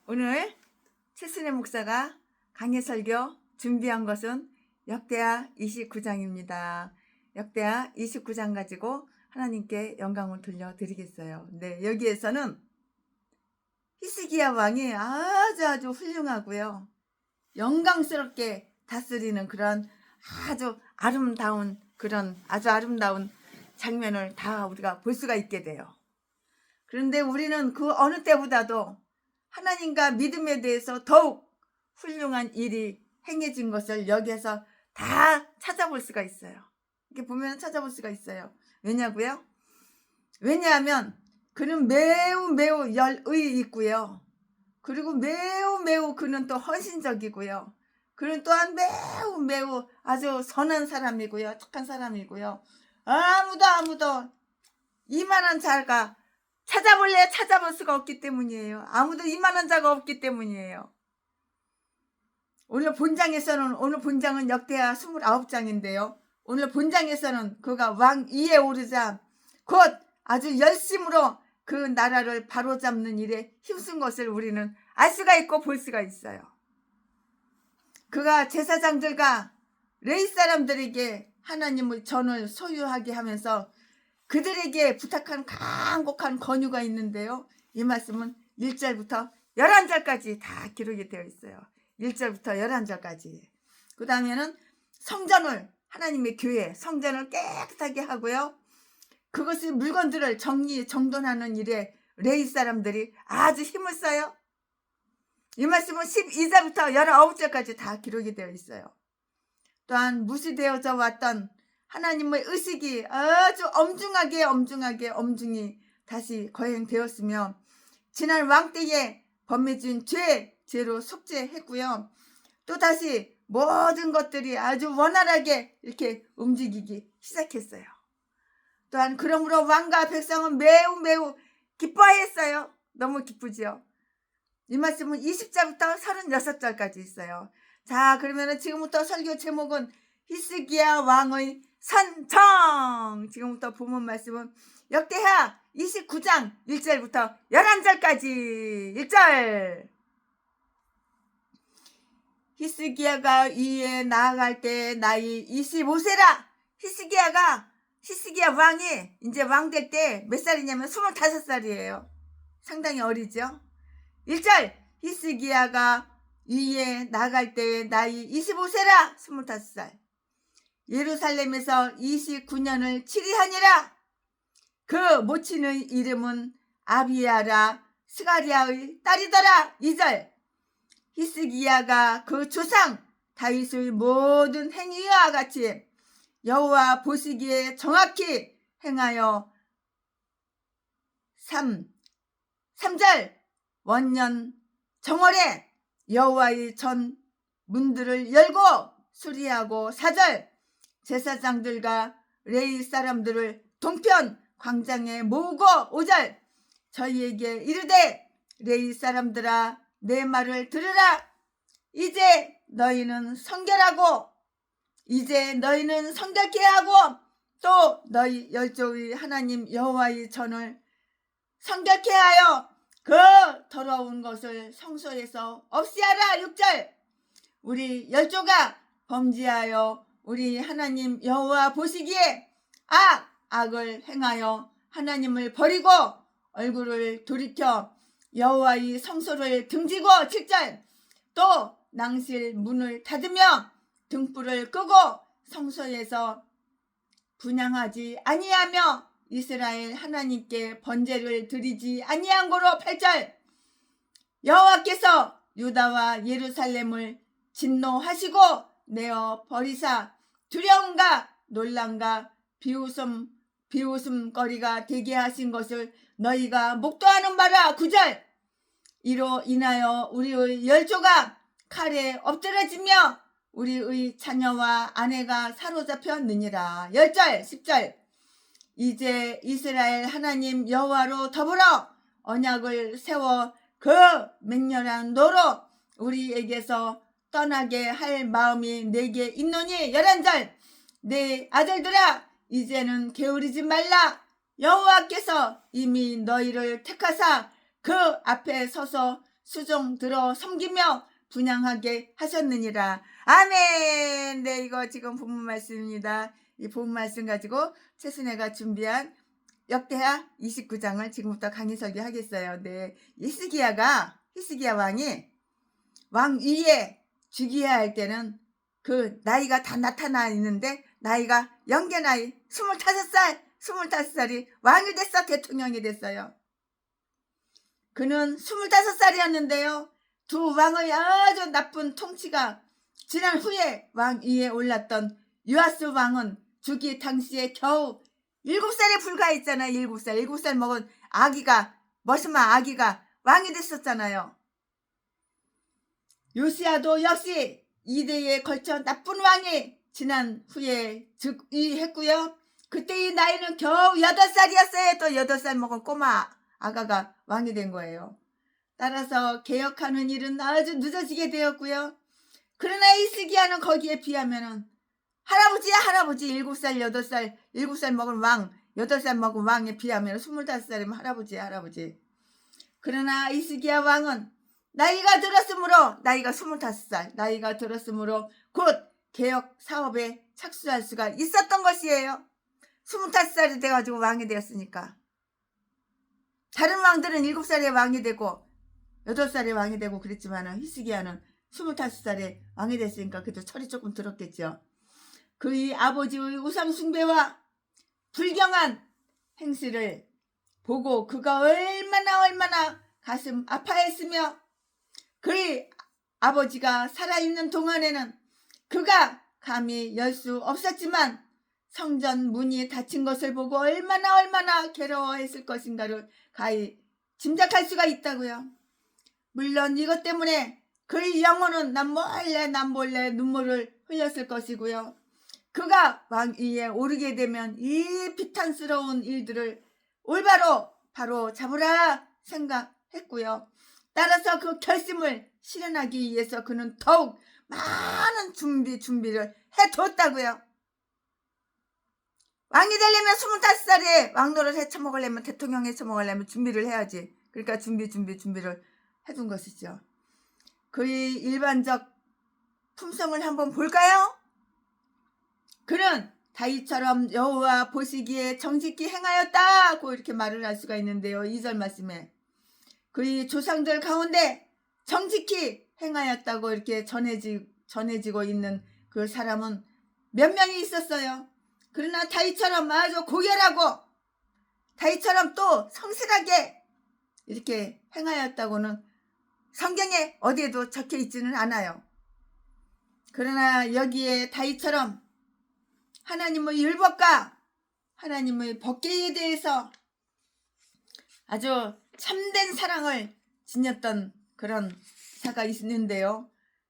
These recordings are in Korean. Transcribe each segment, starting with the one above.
오늘 최순애 목사가 강해 설교 준비한 것은 역대하 29장입니다. 역대하 29장 가지고 하나님께 영광을 돌려드리겠어요. 네, 여기에서는 히스기야 왕이 아주 훌륭하고요. 영광스럽게 다스리는 그런 아주 아름다운 장면을 다 우리가 볼 수가 있게 돼요. 그런데 우리는 그 어느 때보다도 하나님과 믿음에 대해서 더욱 훌륭한 일이 행해진 것을 여기에서 다 찾아볼 수가 있어요. 이렇게 보면 찾아볼 수가 있어요. 왜냐고요? 왜냐하면 그는 매우 열의 있고요. 그리고 매우 그는 또 헌신적이고요. 그는 또한 매우 아주 선한 사람이고요. 착한 사람이고요. 아무도 이만한 자가 찾아볼 수가 없기 때문이에요. 아무도 이만한 자가 없기 때문이에요. 오늘 본장은 역대하 29장인데요. 오늘 본장에서는 그가 왕 위에 오르자 곧 아주 열심으로 그 나라를 바로잡는 일에 힘쓴 것을 우리는 알 수가 있고 볼 수가 있어요. 그가 제사장들과 레위 사람들에게 하나님의 전을 소유하게 하면서 그들에게 부탁한 간곡한 권유가 있는데요. 이 말씀은 1절부터 11절까지 다 기록이 되어 있어요. 1절부터 11절까지. 그 다음에는 성전을, 하나님의 교회, 성전을 깨끗하게 하고요. 그것을 물건들을 정돈하는 일에 레위 사람들이 아주 힘을 써요. 이 말씀은 12절부터 19절까지 다 기록이 되어 있어요. 또한 무시되어져 왔던 하나님의 의식이 아주 엄중히 다시 거행되었으며 지난 왕 때에 범해진 죄로 속죄했고요. 또 다시 모든 것들이 아주 원활하게 이렇게 움직이기 시작했어요. 또한 그러므로 왕과 백성은 매우 기뻐했어요. 너무 기쁘죠. 이 말씀은 20절부터 36절까지 있어요. 자, 그러면 지금부터 설교 제목은 히스기야 왕의 선청. 지금부터 본문 말씀은 역대하 29장 1절부터 11절까지. 1절. 히스기야가 위에 나아갈 때 나이 25세라. 히스기야 왕이 이제 왕 될 때 몇 살이냐면 25살이에요. 상당히 어리죠. 1절. 히스기야가 위에 나갈 때 나이 25세라. 25살. 예루살렘에서 29년을 치리하니라. 그 모친의 이름은 아비야라 스가리아의 딸이더라. 2절. 히스기야가 그 조상 다윗의 모든 행위와 같이 여호와 보시기에 정확히 행하여 3절. 원년 정월에 여호와의 전 문들을 열고 수리하고 4절. 제사장들과 레위 사람들을 동편 광장에 모으고 5절. 저희에게 이르되 레위 사람들아 내 말을 들으라. 이제 너희는 성결케 하고 또 너희 열조의 하나님 여호와의 전을 성결케 하여 그 더러운 것을 성소에서 없애하라. 6절. 우리 열조가 범죄하여 우리 하나님 여호와 보시기에 악을 행하여 하나님을 버리고 얼굴을 돌이켜 여호와의 성소를 등지고 7절. 또 낭실 문을 닫으며 등불을 끄고 성소에서 분향하지 아니하며 이스라엘 하나님께 번제를 드리지 아니한 고로 8절. 여호와께서 유다와 예루살렘을 진노하시고 내어 버리사 두려움과 논란과 비웃음거리가 되게 하신 것을 너희가 목도하는 바라. 9절. 이로 인하여 우리의 열조가 칼에 엎드러지며 우리의 자녀와 아내가 사로잡혔느니라. 10절. 10절. 이제 이스라엘 하나님 여호와로 더불어 언약을 세워 그 맹렬한 노로 우리에게서 떠나게 할 마음이 내게 있노니. 11절. 내 아들들아 이제는 게으르지 말라. 여호와께서 이미 너희를 택하사 그 앞에 서서 수종 들어 섬기며 분양하게 하셨느니라. 아멘. 네, 이거 지금 본문 말씀입니다. 이 본문 말씀 가지고 최순애가 준비한 역대하 29장을 지금부터 강의 설교하겠어요. 네, 히스기야 왕이 왕 위에 즉위해야 할 때는 그 나이가 다 나타나 있는데 나이가 영계 나이 25살이 왕이 됐어. 대통령이 됐어요. 그는 25살이었는데요. 두 왕의 아주 나쁜 통치가 지난 후에 왕 위에 올랐던 요아스 왕은 즉위 당시에 겨우 7살에 불과했잖아요. 7살 먹은 아기가, 머슴한 아기가 왕이 됐었잖아요. 요시야도 역시 2대에 걸쳐 나쁜 왕이 지난 후에 즉위했고요. 그때의 나이는 겨우 8살이었어요. 또 8살 먹은 꼬마 아가가 왕이 된 거예요. 따라서 개혁하는 일은 아주 늦어지게 되었고요. 그러나 히스기야는 거기에 비하면은 할아버지야 할아버지. 7살 먹은 왕, 8살 먹은 왕에 비하면 25살이면 할아버지야 할아버지. 그러나 히스기야 왕은 나이가 들었으므로 곧 개혁 사업에 착수할 수가 있었던 것이에요. 25살이 돼가지고 왕이 되었으니까. 다른 왕들은 7살에 왕이 되고 8살에 왕이 되고 그랬지만은 히스기야는 25살에 왕이 됐으니까 그래도 철이 조금 들었겠죠. 그의 아버지의 우상 숭배와 불경한 행실을 보고 그가 얼마나 가슴 아파했으며 그의 아버지가 살아있는 동안에는 그가 감히 열 수 없었지만 성전 문이 닫힌 것을 보고 얼마나 괴로워했을 것인가를 가히 짐작할 수가 있다고요. 물론 이것 때문에 그의 영혼은 남몰래 눈물을 흘렸을 것이고요. 그가 왕 위에 오르게 되면 이 비탄스러운 일들을 바로 잡으라 생각했고요. 따라서 그 결심을 실현하기 위해서 그는 더욱 많은 준비를 해뒀다고요. 왕이 되려면 25살에 왕노릇 헤쳐먹으려면 대통령 헤쳐먹으려면 준비를 해야지. 그러니까 준비를 해둔 것이죠. 그의 일반적 품성을 한번 볼까요? 그는 다윗처럼 여호와 보시기에 정직히 행하였다고 이렇게 말을 할 수가 있는데요. 2절 말씀에 그의 조상들 가운데 정직히 행하였다고 이렇게 전해지고 있는 그 사람은 몇 명이 있었어요. 그러나 다윗처럼 아주 고결하고 다윗처럼 또 성실하게 이렇게 행하였다고는 성경에 어디에도 적혀 있지는 않아요. 그러나 여기에 다윗처럼 하나님의 율법과 하나님의 법궤에 대해서 아주 참된 사랑을 지녔던 그런 사가 있는데요.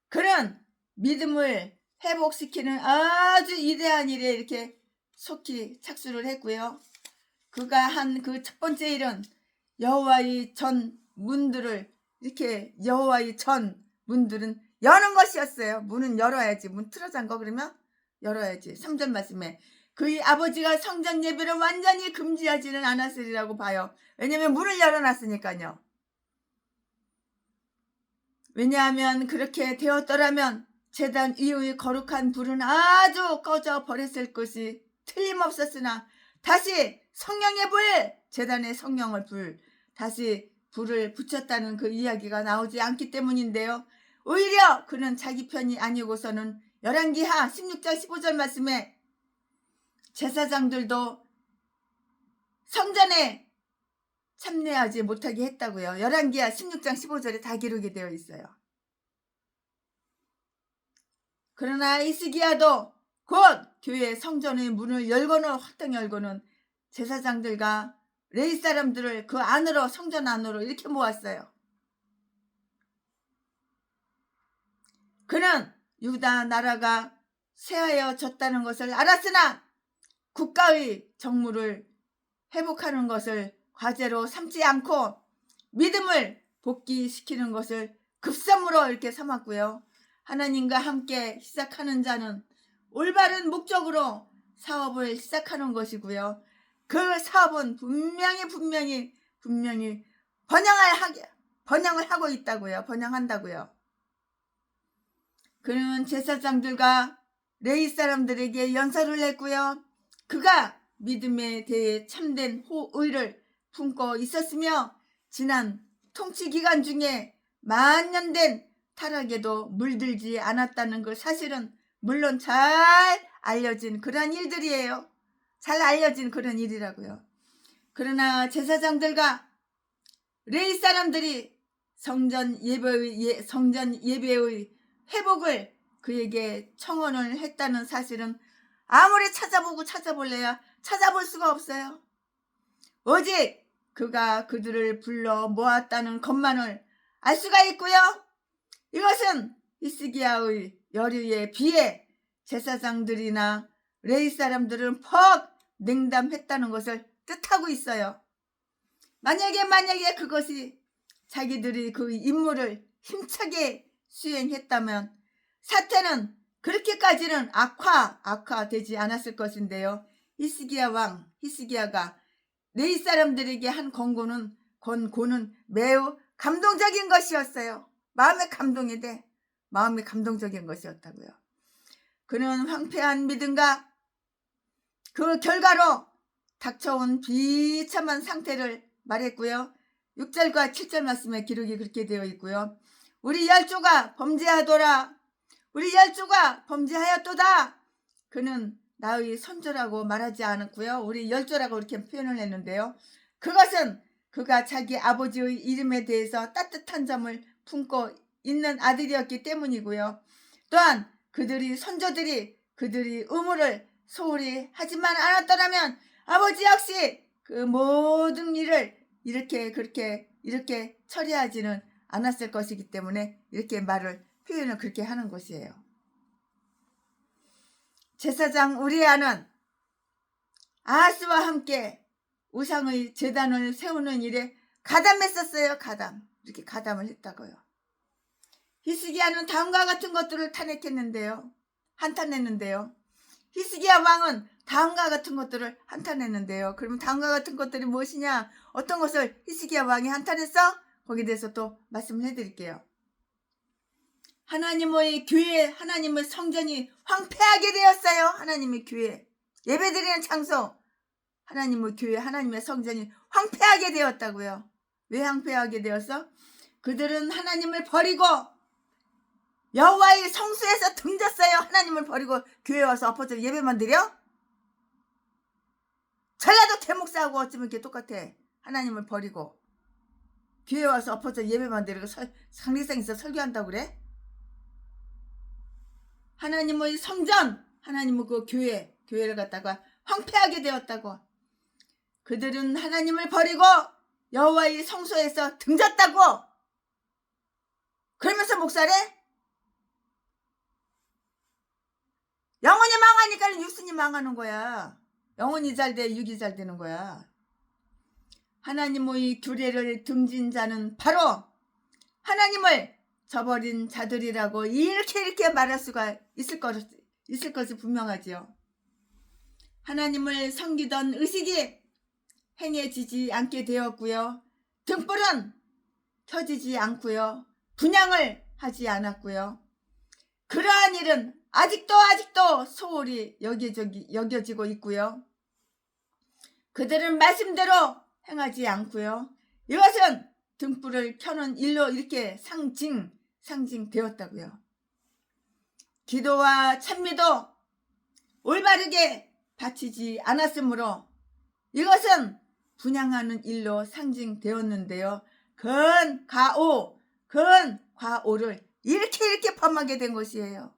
그는 믿음을 회복시키는 아주 위대한 일에 이렇게 속히 착수를 했고요. 그가 한 그 첫 번째 일은 여호와의 전 문들은 여는 것이었어요. 문은 열어야지. 문 틀어 잠궈 그러면 열어야지. 3절 말씀에 그의 아버지가 성전 예배를 완전히 금지하지는 않았으리라고 봐요. 왜냐하면 문을 열어놨으니까요. 왜냐하면 그렇게 되었더라면 제단 위의 거룩한 불은 아주 꺼져 버렸을 것이 틀림없었으나 다시 성령의 불, 제단에 성령을 다시 불을 붙였다는 그 이야기가 나오지 않기 때문인데요. 오히려 그는 자기 편이 아니고서는 열왕기하 16장 15절 말씀에 제사장들도 성전에 참여하지 못하게 했다고요. 열왕기하 16장 15절에 다 기록이 되어 있어요. 그러나 히스기야도 곧 교회 성전의 문을 확 열고는 제사장들과 레위 사람들을 그 안으로, 성전 안으로 이렇게 모았어요. 그는 유다 나라가 쇠하여졌다는 것을 알았으나 국가의 정무를 회복하는 것을 과제로 삼지 않고 믿음을 복귀시키는 것을 급선무로 이렇게 삼았고요. 하나님과 함께 시작하는 자는 올바른 목적으로 사업을 시작하는 것이고요. 그 사업은 분명히 번영하게 번영을 하고 있다고요. 번영한다고요. 그는 제사장들과 레위 사람들에게 연설을 했고요. 그가 믿음에 대해 참된 호의를 품고 있었으며 지난 통치 기간 중에 만년된 타락에도 물들지 않았다는 그 사실은 물론 잘 알려진 그런 일들이에요. 잘 알려진 그런 일이라고요. 그러나 제사장들과 레위 사람들이 성전 예배의 회복을 그에게 청원을 했다는 사실은 아무리 찾아보고 찾아볼래야 찾아볼 수가 없어요. 오직 그가 그들을 불러 모았다는 것만을 알 수가 있고요. 이것은 히스기야의 열의에 비해 제사장들이나 레위 사람들은 퍽 냉담했다는 것을 뜻하고 있어요. 만약에 그것이 자기들이 그 임무를 힘차게 수행했다면 사태는 그렇게까지는 악화되지 않았을 것인데요. 히스기야가 레위 사람들에게 한 권고는 매우 감동적인 것이었어요. 마음이 감동적인 것이었다고요. 그는 황폐한 믿음과 그 결과로 닥쳐온 비참한 상태를 말했고요. 6절과 7절 말씀에 기록이 그렇게 되어 있고요. 우리 열조가 범죄하였도다. 그는 나의 선조라고 말하지 않았고요. 우리 열조라고 이렇게 표현을 했는데요. 그것은 그가 자기 아버지의 이름에 대해서 따뜻한 점을 품고 있는 아들이었기 때문이고요. 또한 선조들이 그들이 의무를 소홀히 하지만 않았더라면 아버지 역시 그 모든 일을 이렇게 처리하지는 않았을 것이기 때문에 이렇게 표현을 그렇게 하는 것이에요. 제사장 우리야는 아하스와 함께 우상의 제단을 세우는 일에 가담했었어요. 이렇게 가담을 했다고요. 히스기야는 다음과 같은 것들을 한탄했는데요. 히스기야 왕은 다음과 같은 것들을 한탄했는데요. 그러면 다음과 같은 것들이 무엇이냐? 어떤 것을 히스기야 왕이 한탄했어? 거기에 대해서 또 말씀을 해드릴게요. 하나님의 교회, 하나님의 성전이 황폐하게 되었어요. 하나님의 교회, 예배드리는 장소, 하나님의 교회, 하나님의 성전이 황폐하게 되었다고요. 왜 황폐하게 되었어? 그들은 하나님을 버리고 여호와의 성소에서 등졌어요. 하나님을 버리고 교회 와서 엎어져 예배만 드려? 전라도 대목사하고 어쩌면 이렇게 똑같아. 하나님을 버리고 교회 와서 엎어져 예배만 드리고 상리성 있어 설교한다고 그래? 하나님의 성전, 하나님의 그 교회를 갖다가 황폐하게 되었다고. 그들은 하나님을 버리고 여호와의 성소에서 등졌다고. 그러면서 목사래? 영혼이 망하니까 육신이 망하는 거야. 영혼이 잘 돼, 육이 잘 되는 거야. 하나님의 규례를 등진 자는 바로 하나님을 저버린 자들이라고 이렇게 말할 수가 있을 것이 분명하지요. 하나님을 섬기던 의식이 행해지지 않게 되었고요. 등불은 켜지지 않고요. 분향을 하지 않았고요. 그러한 일은 아직도 소홀히 여겨지고 있고요. 그들은 말씀대로 행하지 않고요. 이것은 등불을 켜는 일로 이렇게 상징되었다고요. 기도와 찬미도 올바르게 바치지 않았으므로 이것은 분향하는 일로 상징되었는데요. 과오를 이렇게 범하게 된 것이에요.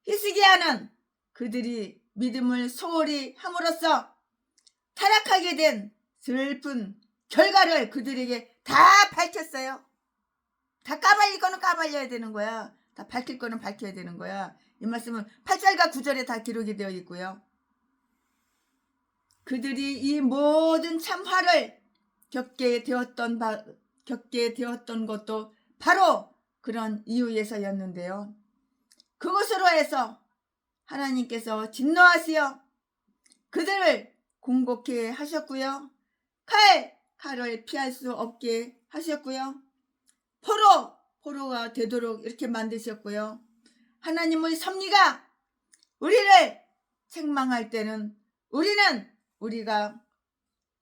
히스기야는 그들이 믿음을 소홀히 함으로써 타락하게 된 슬픈 결과를 그들에게 다 밝혔어요. 다 까발릴 거는 까발려야 되는 거야. 다 밝힐 거는 밝혀야 되는 거야. 이 말씀은 8절과 9절에 다 기록이 되어 있고요. 그들이 이 모든 참화를 겪게 되었던 것도 바로 그런 이유에서였는데요. 그것으로 해서 하나님께서 진노하시어 그들을 공곡해 하셨고요. 칼을 피할 수 없게 하셨고요. 포로가 되도록 이렇게 만드셨고요. 하나님의 섭리가 우리를 책망할 때는 우리가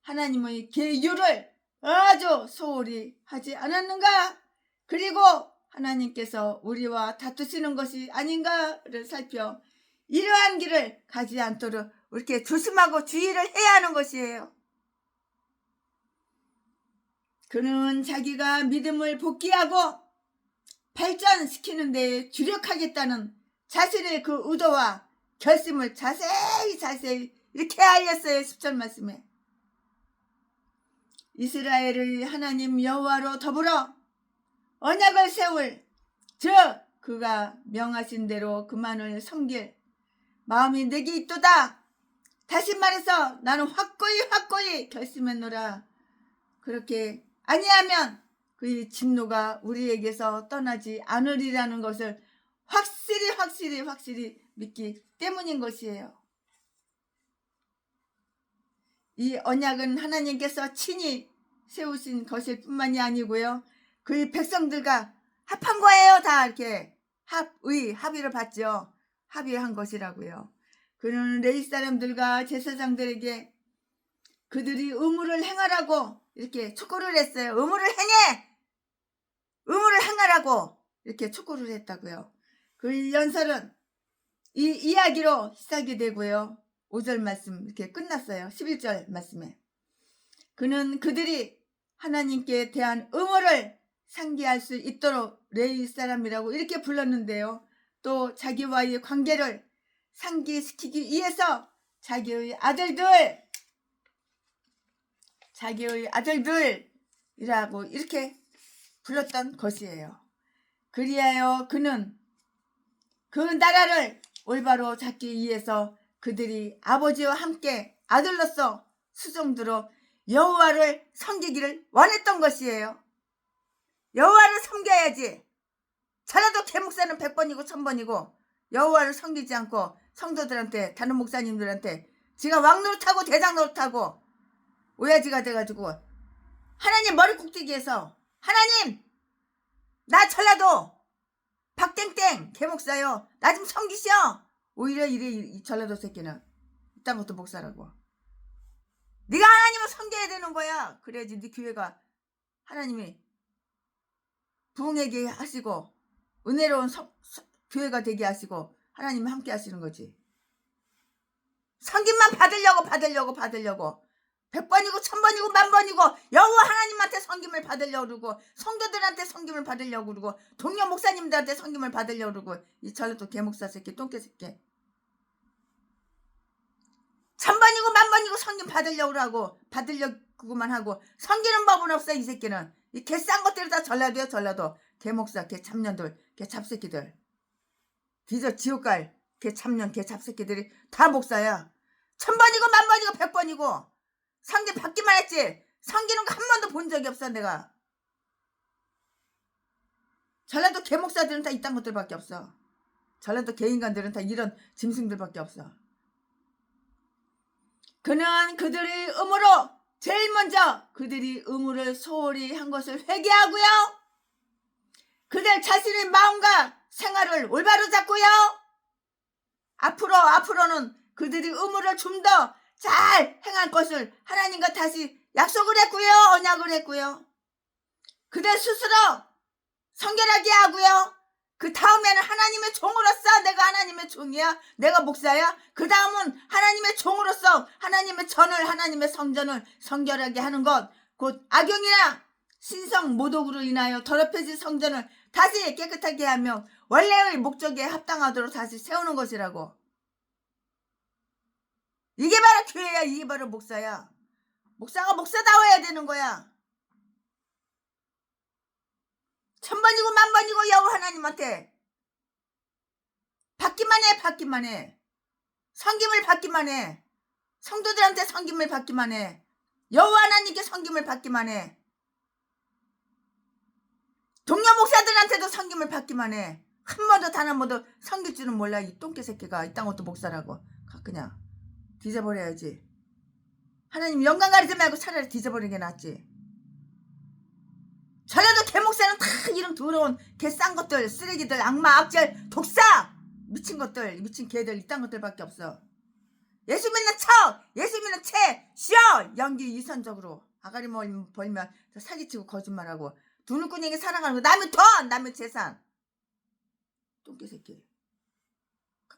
하나님의 계율을 아주 소홀히 하지 않았는가? 그리고 하나님께서 우리와 다투시는 것이 아닌가를 살펴 이러한 길을 가지 않도록 이렇게 조심하고 주의를 해야 하는 것이에요. 그는 자기가 믿음을 복귀하고 발전시키는 데 주력하겠다는 자신의 그 의도와 결심을 자세히 이렇게 알렸어요. 10절 말씀에. 이스라엘의 하나님 여호와로 더불어 언약을 세울, 즉 그가 명하신 대로 그만을 섬길 마음이 내게 있도다. 다시 말해서 나는 확고히 결심했노라. 그렇게 아니하면 그의 진노가 우리에게서 떠나지 않으리라는 것을 확실히 믿기 때문인 것이에요. 이 언약은 하나님께서 친히 세우신 것일 뿐만이 아니고요. 그의 백성들과 합한 거예요. 다 이렇게 합의를 받죠. 합의한 것이라고요. 그는 레위 사람들과 제사장들에게 그들이 의무를 행하라고 이렇게 촉구를 했어요. 의무를 행하라고 이렇게 촉구를 했다고요. 그 연설은 이 이야기로 시작이 되고요. 5절 말씀 이렇게 끝났어요. 11절 말씀에. 그는 그들이 하나님께 대한 의무를 상기할 수 있도록 레위 사람이라고 이렇게 불렀는데요. 또 자기와의 관계를 상기시키기 위해서 자기의 아들들이라고 이렇게 불렀던 것이에요. 그리하여 그는 그 나라를 올바로 잡기 위해서 그들이 아버지와 함께 아들로서 수종들어 여호와를 섬기기를 원했던 것이에요. 여호와를 섬겨야지. 저라도 개목사는 100번이고 1000번이고 여호와를 섬기지 않고 성도들한테, 다른 목사님들한테 지가 왕노릇하고 대장 노릇하고 오야지가 돼가지고 하나님 머리 꼭대기에서 하나님 나 전라도 박땡땡 개목사요 나 좀 섬기시오. 오히려 이래 이 전라도 새끼는 이딴 것도 목사라고. 네가 하나님을 섬겨야 되는 거야. 그래야지 네 교회가 하나님이 부흥하게 하시고 은혜로운 교회가 되게 하시고 하나님이 함께 하시는 거지. 섬김만 받으려고 100번이고 1000번이고 10,000번이고 여호와 하나님한테 섬김을 받으려고 그러고 성도들한테 섬김을 받으려고 그러고 동료 목사님들한테 섬김을 받으려고 그러고 이 전라도 개목사 새끼 똥개 새끼 1000번이고 10,000번이고 섬김 받으려고만 하고 섬기는 법은 없어. 이 새끼는 이 개싼 것들이 다 전라도야. 전라도 개목사 개참년들 개잡새끼들 뒤져 지옥갈 개참년 개잡새끼들이 다 목사야. 1000번이고 10,000번이고 100번이고 섬김 받기만 했지 섬기는 거 한 번도 본 적이 없어. 내가 전라도 개목사들은 다 이딴 것들밖에 없어. 전라도 개인간들은 다 이런 짐승들밖에 없어. 그는 그들의 의무로 제일 먼저 그들이 의무를 소홀히 한 것을 회개하고요. 그들 자신의 마음과 생활을 올바로 잡고요. 앞으로는 그들이 의무를 좀 더 잘 행할 것을 하나님과 다시 약속을 했고요. 언약을 했고요. 그들 스스로 성결하게 하고요. 그 다음에는 하나님의 종으로서 내가 하나님의 종이야. 내가 목사야. 그 다음은 하나님의 종으로서 하나님의 전을 하나님의 성전을 성결하게 하는 것. 곧 악용이나 신성 모독으로 인하여 더럽혀진 성전을 다시 깨끗하게 하며 원래의 목적에 합당하도록 다시 세우는 것이라고. 이게 바로 교회야. 이게 바로 목사야. 목사가 목사다워야 되는 거야. 1000번이고 10,000번이고 여호와 하나님한테 받기만 해. 섬김을 받기만 해. 성도들한테 섬김을 받기만 해. 여호와 하나님께 섬김을 받기만 해. 동료 목사들한테도 섬김을 받기만 해. 한 번도 단 한 번도 섬길 줄은 몰라. 이 똥개 새끼가 이딴 것도 목사라고. 그냥 뒤져버려야지. 하나님 영광 가리지 말고 차라리 뒤져버리는 게 낫지. 전라도 개목사는 다 이런 더러운 개 싼 것들, 쓰레기들, 악마, 악질, 독사, 미친 것들, 미친 개들, 이딴 것들밖에 없어. 예수 믿는 척, 예수 믿는 채 쉬어. 연기 이선적으로 아가리 벌면 사기치고 거짓말하고 두눈꾼에게 사랑하는 거, 남의 돈, 남의 재산. 똥개 새끼.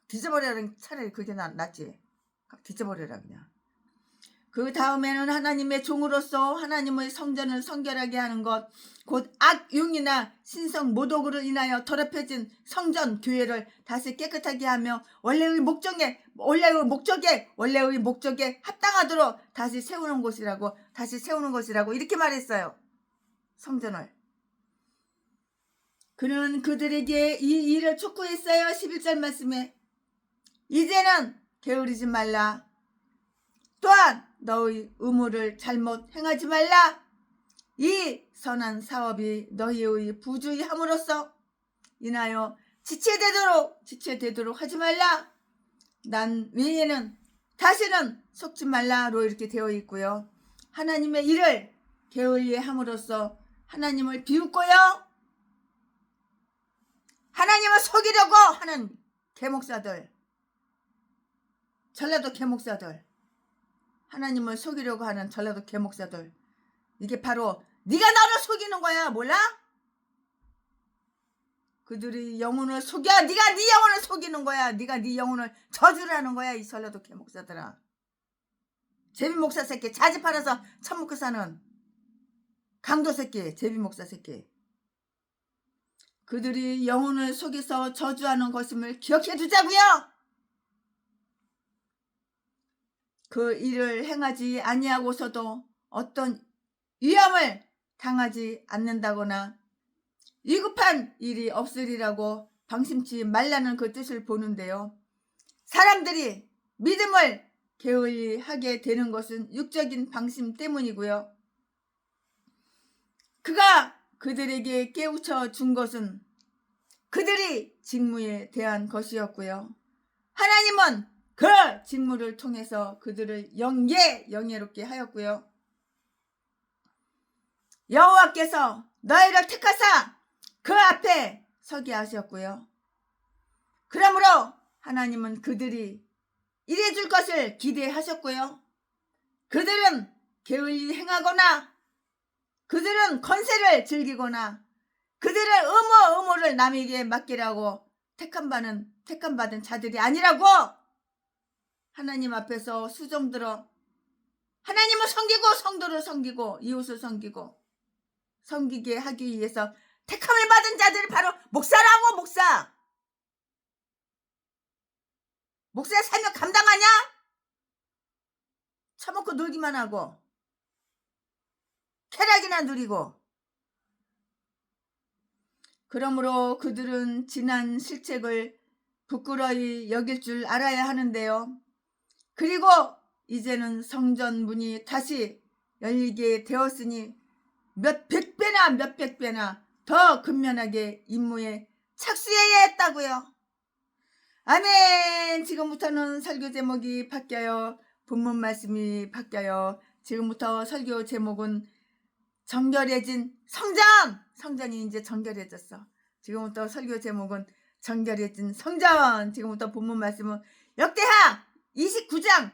뒤져버려라. 차라리 그게 낫지. 뒤져버려라 그냥. 그 다음에는 하나님의 종으로서 하나님의 성전을 성결하게 하는 것, 곧 악용이나 신성 모독으로 인하여 더럽혀진 성전 교회를 다시 깨끗하게 하며 원래의 목적에 합당하도록 다시 세우는 것이라고 이렇게 말했어요. 성전을. 그는 그들에게 이 일을 촉구했어요. 11절 말씀에 이제는 게으르지 말라. 또한 너의 의무를 잘못 행하지 말라. 이 선한 사업이 너희의 부주의함으로써 인하여 지체되도록 하지 말라. 난 외에는 다시는 속지 말라로 이렇게 되어 있고요. 하나님의 일을 게을리 함으로써 하나님을 비웃고요. 하나님을 속이려고 하는 개목사들, 전라도 개목사들, 하나님을 속이려고 하는 전라도 개목사들, 이게 바로 네가 나를 속이는 거야. 몰라? 그들이 영혼을 속여. 네가 네 영혼을 속이는 거야. 네가 네 영혼을 저주라는 거야. 이 전라도 개목사들아. 제비목사 새끼, 자지 팔아서 처먹고 사는 강도 새끼, 제비목사 새끼. 그들이 영혼을 속여서 저주하는 것임을 기억해 두자고요. 그 일을 행하지 아니하고서도 어떤 위험을 당하지 않는다거나 위급한 일이 없으리라고 방심치 말라는 그 뜻을 보는데요. 사람들이 믿음을 게을리 하게 되는 것은 육적인 방심 때문이고요. 그가 그들에게 깨우쳐 준 것은 그들이 직무에 대한 것이었고요. 하나님은 그 직무를 통해서 그들을 영예롭게 하였고요. 여호와께서 너희를 택하사 그 앞에 서게 하셨고요. 그러므로 하나님은 그들이 일해줄 것을 기대하셨고요. 그들은 게을리 행하거나 그들은 권세를 즐기거나 그들의 의무를 남에게 맡기라고 택함받은 자들이 아니라고 하나님 앞에서 수종들어 하나님을 섬기고 성도를 섬기고 이웃을 섬기게 하기 위해서 택함을 받은 자들이 바로 목사라고. 목사의 사명 감당하냐? 처먹고 놀기만 하고 쾌락이나 누리고. 그러므로 그들은 지난 실책을 부끄러이 여길 줄 알아야 하는데요. 그리고 이제는 성전 문이 다시 열리게 되었으니 몇백 배나 더 근면하게 임무에 착수해야 했다고요. 아멘. 지금부터는 설교 제목이 바뀌어요. 본문 말씀이 바뀌어요. 지금부터 설교 제목은 정결해진 성전. 성전이 이제 정결해졌어. 지금부터 설교 제목은 정결해진 성전. 지금부터 본문 말씀은 역대하 29장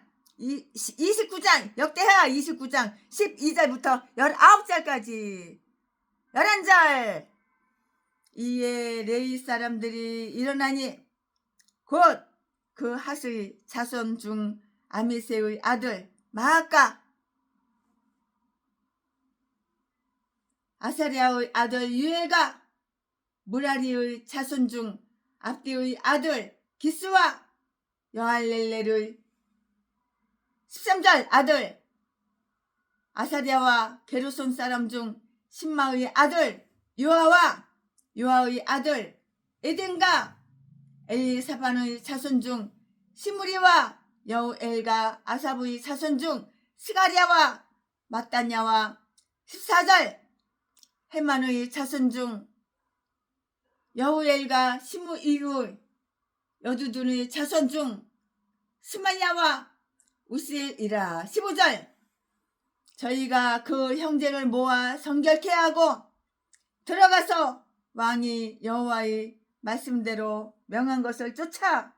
역대하 29장 12절부터 19절까지 11절. 이에 레위 사람들이 일어나니 곧 그 핫의 자손 중 아미새의 아들 마아까, 아사랴의 아들 유엘가, 무라리의 자손 중 압디의 아들 기스와 여할렐렐의 13절 아들 아사랴와 게르손 사람 중 신마의 아들 요아와 요아의 아들 에덴과 엘리사반의 자손 중 시므리와 여우엘과 아사브의 자손 중 스가랴와 마따냐와 14절 헤만의 자손 중 여우엘과 시므이의 여두둔의 자손 중 스말랴와 우스엘이라. 15절 저희가 그 형제를 모아 성결케 하고 들어가서 왕이 여호와의 말씀대로 명한 것을 쫓아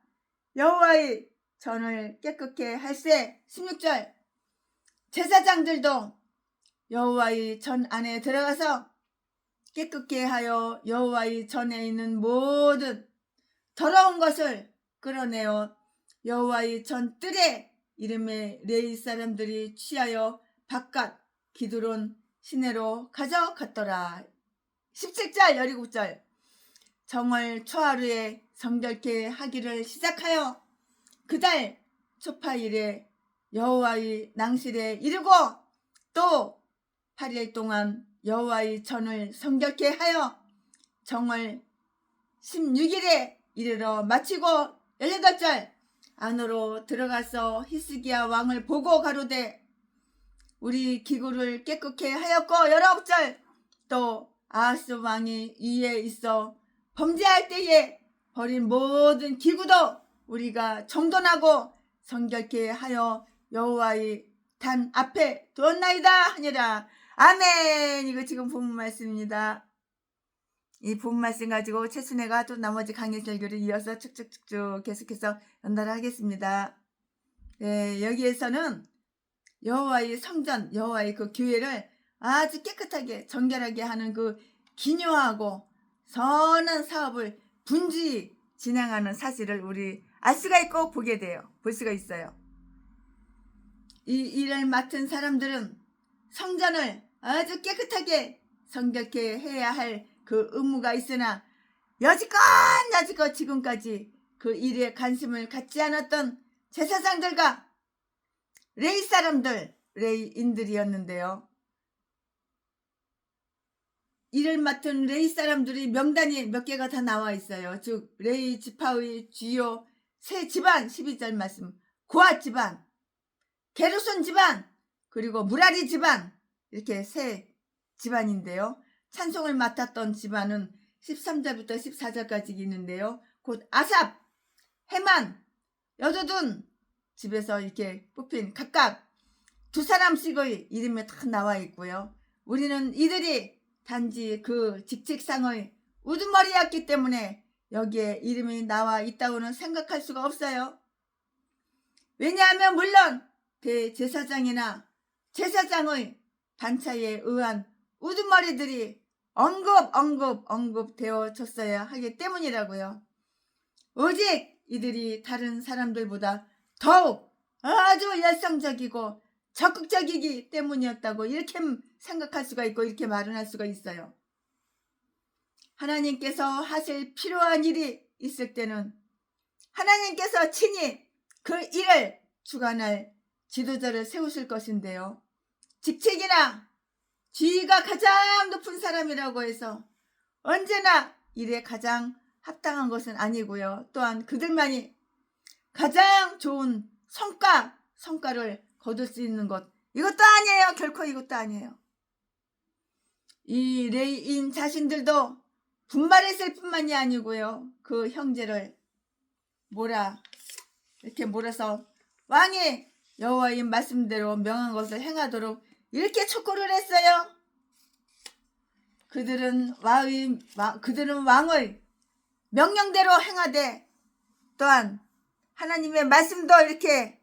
여호와의 전을 깨끗게 할세. 16절 제사장들도 여호와의 전 안에 들어가서 깨끗게 하여 여호와의 전에 있는 모든 더러운 것을 끌어내어 여호와의 전 뜰에 이름의 레위 사람들이 취하여 바깥 기드론 시내로 가져갔더라. 17절 17절 정월 초하루에 성결케 하기를 시작하여 그달 초파일에 여호와의 낭실에 이르고 또 8일 동안 여호와의 전을 성결케 하여 정월 16일에 이르러 마치고 18절 안으로 들어가서 히스기야 왕을 보고 가로되 우리 기구를 깨끗게 하였고 19절 또 아하스 왕이 위에 있어 범죄할 때에 버린 모든 기구도 우리가 정돈하고 성결케 하여 여호와의 단 앞에 두었나이다 하니라. 아멘. 이거 지금 본문 말씀입니다. 이 본문 말씀 가지고 최순애가 또 나머지 강의 설교를 이어서 쭉쭉쭉쭉 계속해서 연달하겠습니다. 네, 여기에서는 여호와의 성전, 여호와의 그 교회를 아주 깨끗하게 정결하게 하는 그 기묘하고 선한 사업을 분주히 진행하는 사실을 우리 알 수가 있고 보게 돼요. 볼 수가 있어요. 이 일을 맡은 사람들은 성전을 아주 깨끗하게 성결케 해야 할 그 의무가 있으나 여지껏 지금까지 그 일에 관심을 갖지 않았던 제사장들과 레위 사람들, 레위인들이었는데요. 일을 맡은 레위 사람들이 명단이 몇 개가 다 나와 있어요. 즉 레위 지파의 주요 세 집안 12절 말씀 고앗 집안, 게르손 집안, 그리고 무라리 집안 이렇게 세 집안인데요. 찬송을 맡았던 집안은 13절부터 14절까지 있는데요. 곧 아삽, 헤만, 여두둔 집에서 이렇게 뽑힌 각각 두 사람씩의 이름이 다 나와 있고요. 우리는 이들이 단지 그 직책상의 우두머리였기 때문에 여기에 이름이 나와 있다고는 생각할 수가 없어요. 왜냐하면 물론 대제사장이나 제사장의 단차에 의한 우두머리들이 언급되어졌어야 하기 때문이라고요. 오직 이들이 다른 사람들보다 더욱 아주 열성적이고 적극적이기 때문이었다고 이렇게 생각할 수가 있고 이렇게 말을 할 수가 있어요. 하나님께서 하실 필요한 일이 있을 때는 하나님께서 친히 그 일을 주관할 지도자를 세우실 것인데요. 직책이나 지위가 가장 높은 사람이라고 해서 언제나 일에 가장 합당한 것은 아니고요. 또한 그들만이 가장 좋은 성과를 거둘 수 있는 것 이것도 아니에요. 결코 이것도 아니에요. 이 레위인 자신들도 분발했을 뿐만이 아니고요. 그 형제를 이렇게 몰아서 왕이 여호와의 말씀대로 명한 것을 행하도록 이렇게 촉구를 했어요. 그들은 왕의 명령대로 행하되 또한 하나님의 말씀도 이렇게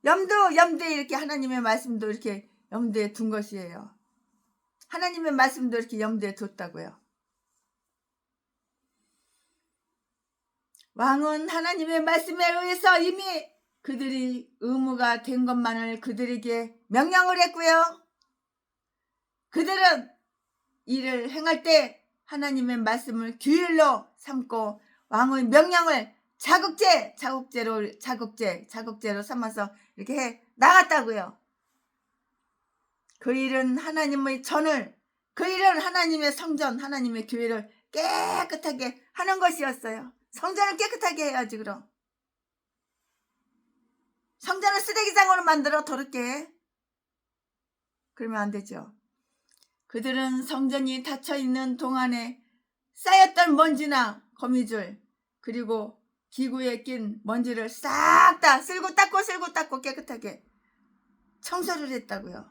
염두에 이렇게 하나님의 말씀도 이렇게 염두에 둔 것이에요. 하나님의 말씀도 이렇게 염두에 뒀다고요. 왕은 하나님의 말씀에 의해서 이미 그들이 의무가 된 것만을 그들에게 명령을 했고요. 그들은 일을 행할 때 하나님의 말씀을 규율로 삼고 왕의 명령을 자국제로 삼아서 이렇게 해 나갔다고요. 그 일은 하나님의 전을, 그 일은 하나님의 성전, 하나님의 교회를 깨끗하게 하는 것이었어요. 성전을 깨끗하게 해야지. 그럼 성전을 쓰레기장으로 만들어 더럽게 그러면 안 되죠. 그들은 성전이 닫혀있는 동안에 쌓였던 먼지나 거미줄 그리고 기구에 낀 먼지를 싹 다 쓸고 닦고 깨끗하게 청소를 했다고요.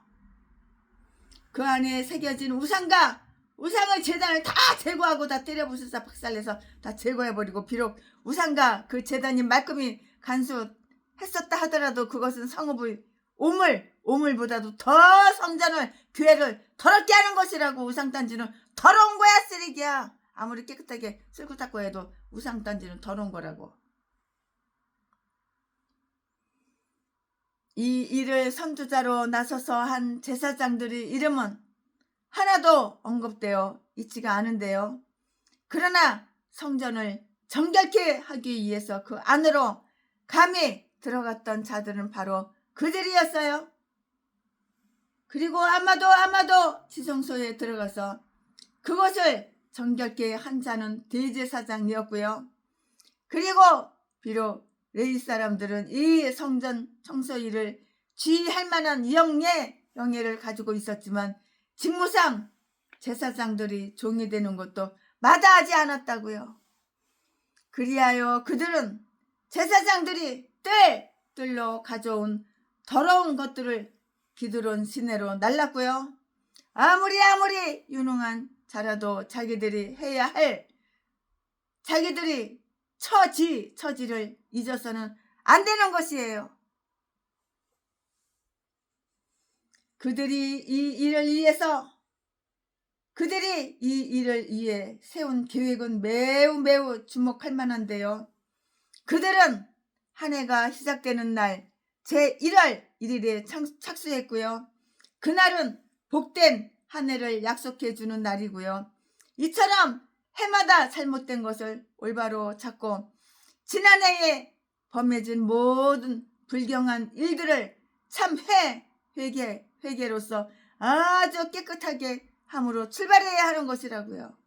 그 안에 새겨진 우상을 제단을 다 제거하고 다 때려부숴서 박살내서 다 제거해버리고, 비록 우상과 그 제단이 말끔히 간수했었다 하더라도 그것은 성읍의 오물보다도 더 성전을, 교회를 더럽게 하는 것이라고. 우상단지는 더러운 거야, 쓰레기야. 아무리 깨끗하게 쓸고 닦고 해도 우상단지는 더러운 거라고. 이 일을 선두자로 나서서 한 제사장들의 이름은 하나도 언급되어 있지가 않은데요. 그러나 성전을 정결케 하기 위해서 그 안으로 감히 들어갔던 자들은 바로 그들이었어요. 그리고 아마도 지성소에 들어가서 그것을 정결케 한 자는 대제사장이었고요. 그리고 비록 레위 사람들은 이 성전 청소 일을 지휘할 만한 영예를 가지고 있었지만 직무상 제사장들이 종이 되는 것도 마다하지 않았다고요. 그리하여 그들은 제사장들이 뜰로 가져온 더러운 것들을 기드론 시내로 날랐고요. 아무리 유능한 자라도 자기들이 해야 할, 자기들이 처지를 잊어서는 안 되는 것이에요. 그들이 이 일을 위해 세운 계획은 매우 주목할 만한데요. 그들은 한 해가 시작되는 날 제1월 1일에 착수했고요. 그날은 복된 한 해를 약속해 주는 날이고요. 이처럼 해마다 잘못된 것을 올바로 찾고 지난해에 범해진 모든 불경한 일들을 참 회개로서 아주 깨끗하게 함으로 출발해야 하는 것이라고요.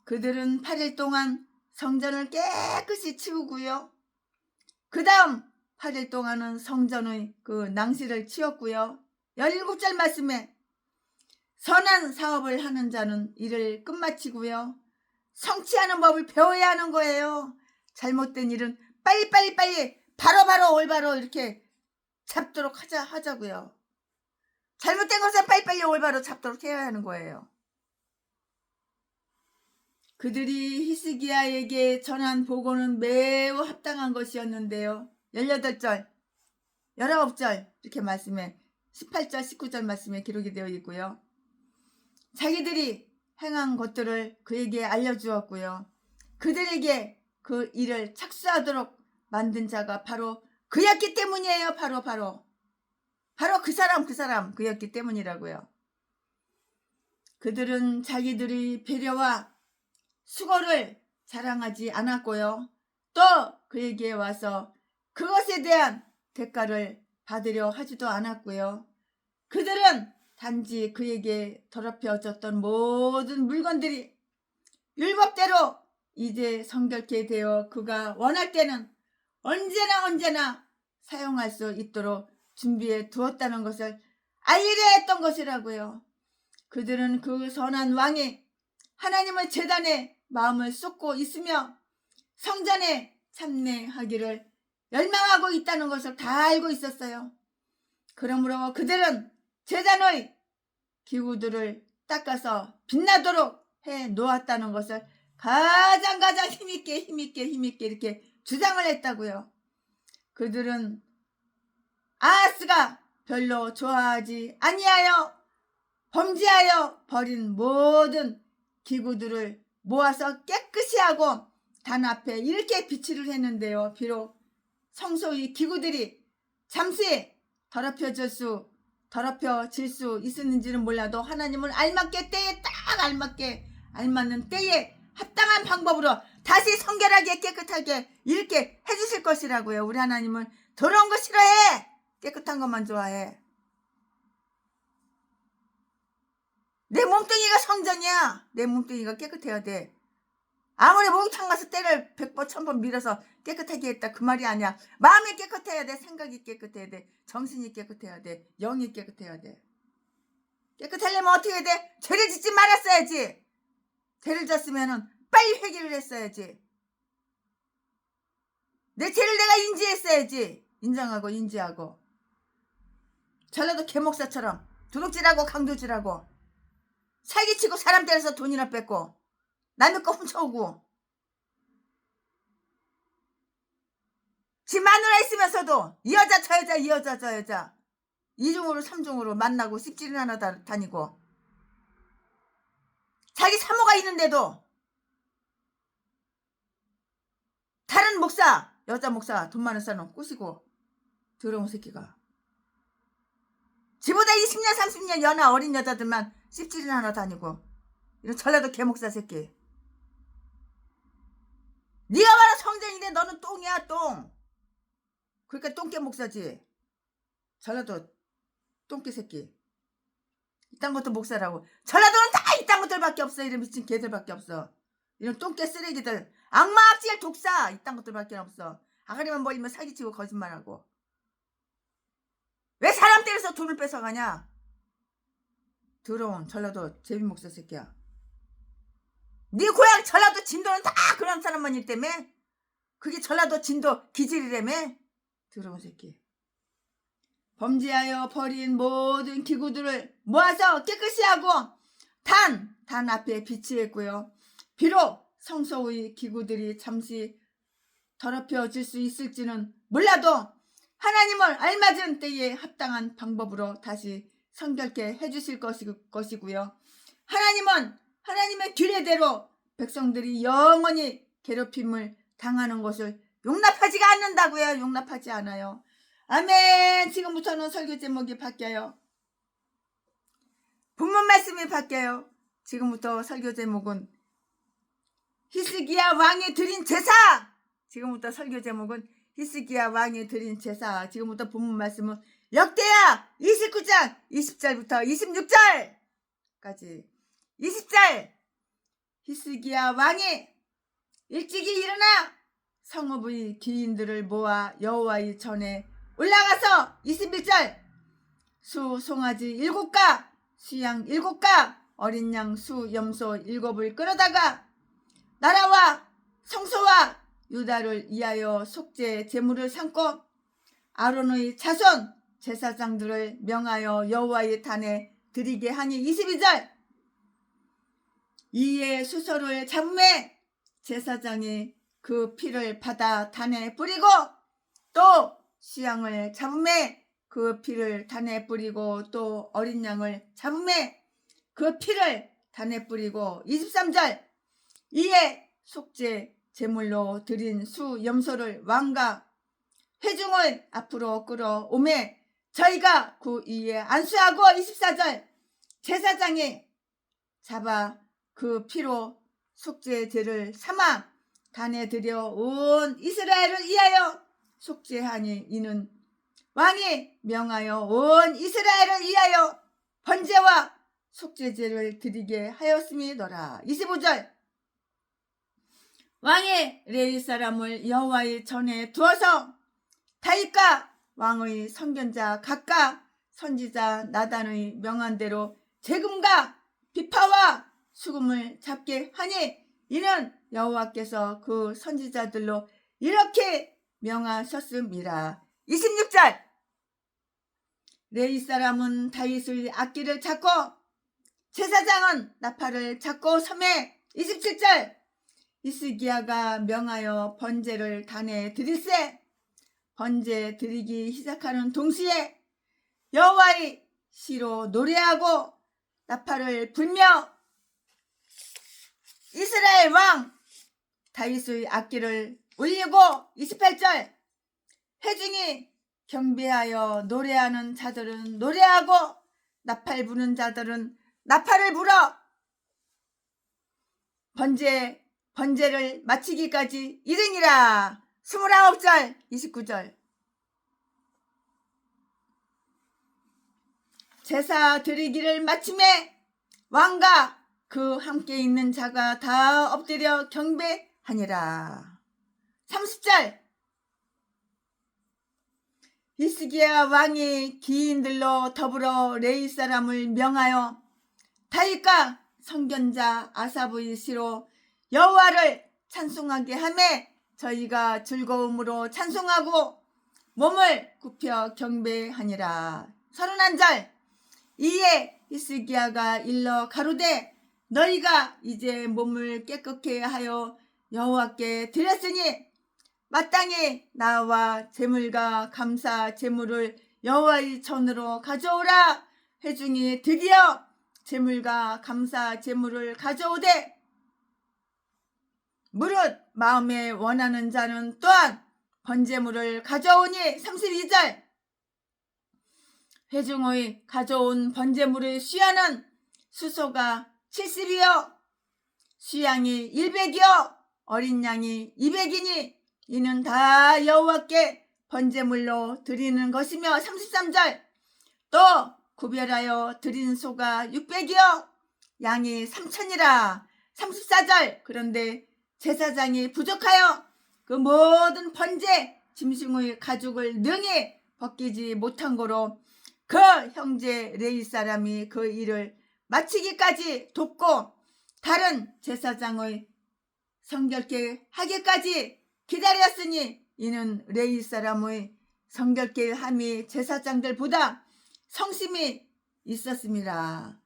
그들은 8일 동안 성전을 깨끗이 치우고요. 그 다음 8일 동안은 성전의 그 낭실을 치웠고요. 17절 말씀에 선한 사업을 하는 자는 이를 끝마치고요. 성취하는 법을 배워야 하는 거예요. 잘못된 일은 빨리 바로 올바로 이렇게 잡도록 하자고요. 잘못된 것은 빨리 올바로 잡도록 해야 하는 거예요. 그들이 히스기야에게 전한 보고는 매우 합당한 것이었는데요. 18절, 19절 이렇게 말씀에 18절, 19절 말씀에 기록이 되어 있고요. 자기들이 행한 것들을 그에게 알려주었고요. 그들에게 그 일을 착수하도록 만든 자가 바로 그였기 때문이에요. 바로 그 사람 그였기 때문이라고요. 그들은 자기들의 배려와 수고를 자랑하지 않았고요. 또 그에게 와서 그것에 대한 대가를 받으려 하지도 않았고요. 그들은 단지 그에게 더럽혀졌던 모든 물건들이 율법대로 이제 성결케 되어 그가 원할 때는 언제나 사용할 수 있도록 준비해 두었다는 것을 알리려 했던 것이라고요. 그들은 그 선한 왕이 하나님의 제단에 마음을 쏟고 있으며 성전에 참내하기를 열망하고 있다는 것을 다 알고 있었어요. 그러므로 그들은 제단의 기구들을 닦아서 빛나도록 해 놓았다는 것을 가장 힘있게 이렇게 주장을 했다고요. 그들은 아하스가 별로 좋아하지 아니하여 범죄하여 버린 모든 기구들을 모아서 깨끗이 하고 단 앞에 이렇게 비치를 했는데요. 비록 성소의 기구들이 잠시 더럽혀질 수 있었는지는 몰라도 하나님은 알맞게 때에 딱 알맞는 때에 합당한 방법으로 다시 성결하게 깨끗하게 이렇게 해주실 것이라고요. 우리 하나님은 더러운 거 싫어해. 깨끗한 것만 좋아해. 내 몸뚱이가 성전이야. 내 몸뚱이가 깨끗해야 돼. 아무리 목욕탕 가서 때를 100번 1000번 밀어서 깨끗하게 했다 그 말이 아니야. 마음이 깨끗해야 돼. 생각이 깨끗해야 돼. 정신이 깨끗해야 돼. 영이 깨끗해야 돼. 깨끗하려면 어떻게 해야 돼? 죄를 짓지 말았어야지. 죄를 졌으면 빨리 회개를 했어야지. 내 죄를 내가 인지했어야지. 인정하고 인지하고. 전라도 개목사처럼 도둑질하고 강도질하고 사기치고 사람 때려서 돈이나 뺏고 남의 거 훔쳐오고 지 마누라 있으면서도 이 여자 저 여자 이 여자 저 여자 이중으로 삼중으로 만나고 씹질이나 하나 다니고 자기 사모가 있는데도 다른 목사 여자 목사 돈 많은 사람 꼬시고 더러운 새끼가 지보다 20년 30년 연하 어린 여자들만 씹질이나 하나 다니고 이런 전라도 개목사 새끼. 네가 바로 성전인데 너는 똥이야 똥. 그러니까 똥개 목사지. 전라도 똥개 새끼. 이딴 것도 목사라고. 전라도는 다 이딴 것들밖에 없어. 이런 미친 개들밖에 없어. 이런 똥개 쓰레기들. 악마 악질 독사 이딴 것들밖에 없어. 아가리만 벌리면 사기치고 거짓말하고. 왜 사람 때려서 돈을 뺏어가냐. 더러운 전라도 제비 목사 새끼야. 네 고향 전라도 진도는 다 그런 사람만 일 때문에 그게 전라도 진도 기질이라며. 더러운 새끼. 범죄하여 버린 모든 기구들을 모아서 깨끗이 하고 단 앞에 비치했고요. 비록 성소의 기구들이 잠시 더럽혀질 수 있을지는 몰라도 하나님을 알맞은 때에 합당한 방법으로 다시 성결케 해주실 것이고요. 하나님은 하나님의 규례대로 백성들이 영원히 괴롭힘을 당하는 것을 용납하지가 않는다고요. 용납하지 않아요. 아멘. 지금부터는 설교 제목이 바뀌어요. 본문 말씀이 바뀌어요. 지금부터 설교 제목은 히스기야 왕이 드린 제사. 지금부터 설교 제목은 히스기야 왕이 드린 제사. 지금부터 본문 말씀은 역대하 29장 20절부터 26절까지. 20절. 히스기야 왕이 일찍이 일어나 성읍의 귀인들을 모아 여호와의 전에 올라가서 21절 수 송아지 7가 수양 7가 어린 양 수 염소 7을 끌어다가 나라와 성소와 유다를 위하여 속죄 제물을 삼고 아론의 자손 제사장들을 명하여 여호와의 단에 드리게 하니 22절 이에 수소를 잡음에 제사장이 그 피를 받아 단에 뿌리고 또 수양을 잡음에 그 피를 단에 뿌리고 또 어린 양을 잡음에 그 피를 단에 뿌리고 23절 이에 속죄 제물로 드린 수 염소를 왕과 회중을 앞으로 끌어오매 저희가 그 위에 안수하고 24절 제사장이 잡아 그 피로 속죄제를 삼아 단에 들여 온 이스라엘을 위하여 속죄하니 이는 왕이 명하여 온 이스라엘을 위하여 번제와 속죄제를 드리게 하였음이더라. 25절 왕이 레위 사람을 여호와의 전에 두어서 다윗과 왕의 선견자 각각 선지자 나단의 명한대로 재금과 비파와 수금을 잡게 하니 이는 여호와께서 그 선지자들로 이렇게 명하셨음이라. 26절 레위 사람은 다윗의 악기를 잡고 제사장은 나팔을 잡고 섬에 27절 히스기야가 명하여 번제를 단에 드릴세 번제 드리기 시작하는 동시에 여호와의 시로 노래하고 나팔을 불며 이스라엘 왕 다윗의 악기를 울리고 28절 회중이 경배하여 노래하는 자들은 노래하고 나팔 부는 자들은 나팔을 불어 번제를 마치기까지 이르니라. 29절 29절 제사 드리기를 마침에 왕과 그 함께 있는 자가 다 엎드려 경배하니라. 30절 히스기야 왕이 기인들로 더불어 레위 사람을 명하여 다윗과 선견자 아삽의 시로 여호와를 찬송하게 하매 저희가 즐거움으로 찬송하고 몸을 굽혀 경배하니라. 31절 이에 히스기야가 일러 가로되 너희가 이제 몸을 깨끗게 하여 여호와께 드렸으니 마땅히 나와 제물과 감사 제물을 여호와의 전으로 가져오라. 회중이 드디어 제물과 감사 제물을 가져오되 무릇 마음에 원하는 자는 또한 번제물을 가져오니 32절 회중의 가져온 번제물의 수야는 수소가 70이요 수양이 100이요 어린 양이 200이니 이는 다 여호와께 번제물로 드리는 것이며 33절 또 구별하여 드린 소가 600이요 양이 3천이라 34절 그런데 제사장이 부족하여 그 모든 번제 짐승의 가죽을 능히 벗기지 못한 거로 그 형제 레위 사람이 그 일을 마치기까지 돕고 다른 제사장의 성결케 하기까지 기다렸으니 이는 레위 사람의 성결케 함이 제사장들보다 성심이 있었습니다.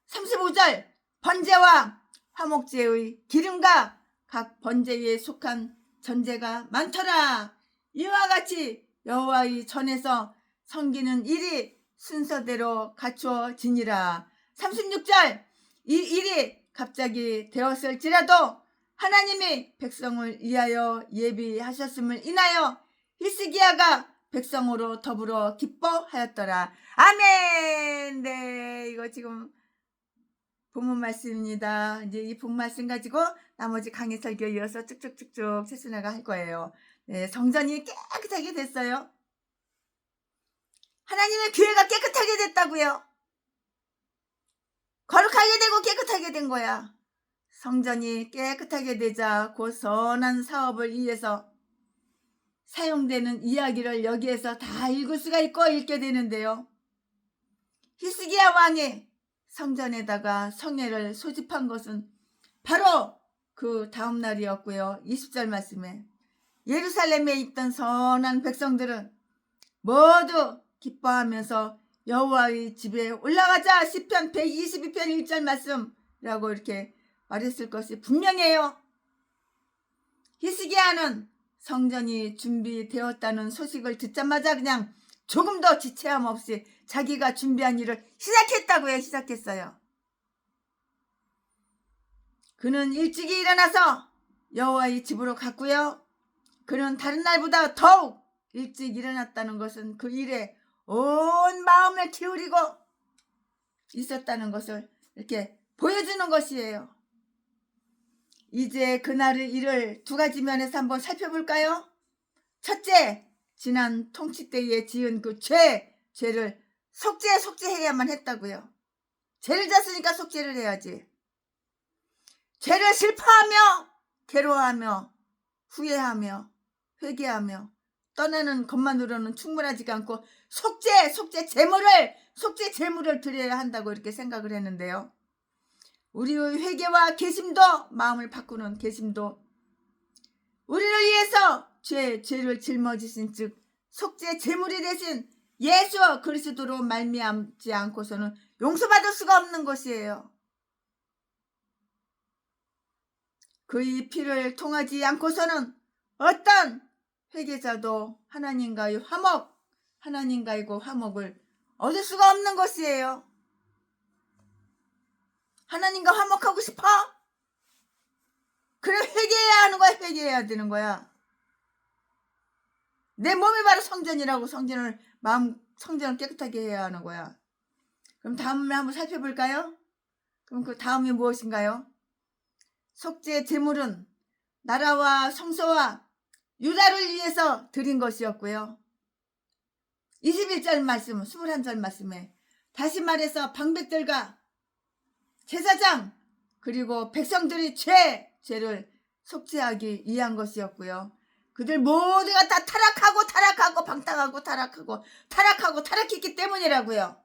35절 번제와 화목제의 기름과 각 번제에 속한 전제가 많더라. 이와 같이 여호와의 전에서 섬기는 일이 순서대로 갖추어지니라. 36절 이 일이 갑자기 되었을지라도 하나님이 백성을 위하여 예비하셨음을 인하여 히스기야가 백성으로 더불어 기뻐하였더라. 아멘. 네, 이거 지금 본문 말씀입니다. 이제 이 본문 말씀 가지고 나머지 강의 설교 이어서 쭉쭉쭉쭉 세순아가 할 거예요. 네, 성전이 깨끗하게 됐어요. 하나님의 교회가 깨끗하게 됐다고요. 거룩하게 되고 깨끗하게 된 거야. 성전이 깨끗하게 되자 그 선한 사업을 위해서 사용되는 이야기를 여기에서 다 읽을 수가 있고 읽게 되는데요. 히스기야 왕이 성전에다가 성회를 소집한 것은 바로 그 다음 날이었고요. 20절 말씀에 예루살렘에 있던 선한 백성들은 모두 기뻐하면서 여호와의 집에 올라가자. 시편 122편 1절 말씀이라고 이렇게 말했을 것이 분명해요. 히스기야는 성전이 준비되었다는 소식을 듣자마자 그냥 조금도 지체함 없이 자기가 준비한 일을 시작했다고요. 시작했어요. 그는 일찍이 일어나서 여호와의 집으로 갔고요. 그는 다른 날보다 더욱 일찍 일어났다는 것은 그 일에 온 마음을 기울이고 있었다는 것을 이렇게 보여주는 것이에요. 이제 그날의 일을 두 가지 면에서 한번 살펴볼까요? 첫째, 지난 통치 때에 지은 그 죄를 속죄해야만 했다고요. 죄를 졌으니까 속죄를 해야지. 죄를 슬퍼하며 괴로워하며 후회하며 회개하며 떠나는 것만으로는 충분하지가 않고 속죄 제물을 드려야 한다고 이렇게 생각을 했는데요. 우리의 회개와 개심도 마음을 바꾸는 개심도 우리를 위해서 죄를 짊어지신 즉 속죄 제물이 되신 예수 그리스도로 말미암지 않고서는 용서받을 수가 없는 것이에요. 그의 피를 통하지 않고서는 어떤 회개자도 하나님과의 화목을 얻을 수가 없는 것이에요. 하나님과 화목하고 싶어? 그래 회개해야 하는 거야. 회개해야 되는 거야. 내 몸이 바로 성전이라고 성전을 깨끗하게 해야 하는 거야. 그럼 다음에 한번 살펴볼까요? 그럼 그 다음이 무엇인가요? 속죄 제물은 나라와 성소와 유다를 위해서 드린 것이었고요. 21절 말씀, 21절 말씀에 다시 말해서 방백들과 제사장 그리고 백성들이 죄를 속죄하기 위한 것이었고요. 그들 모두가 다 타락하고 타락했기 때문이라고요.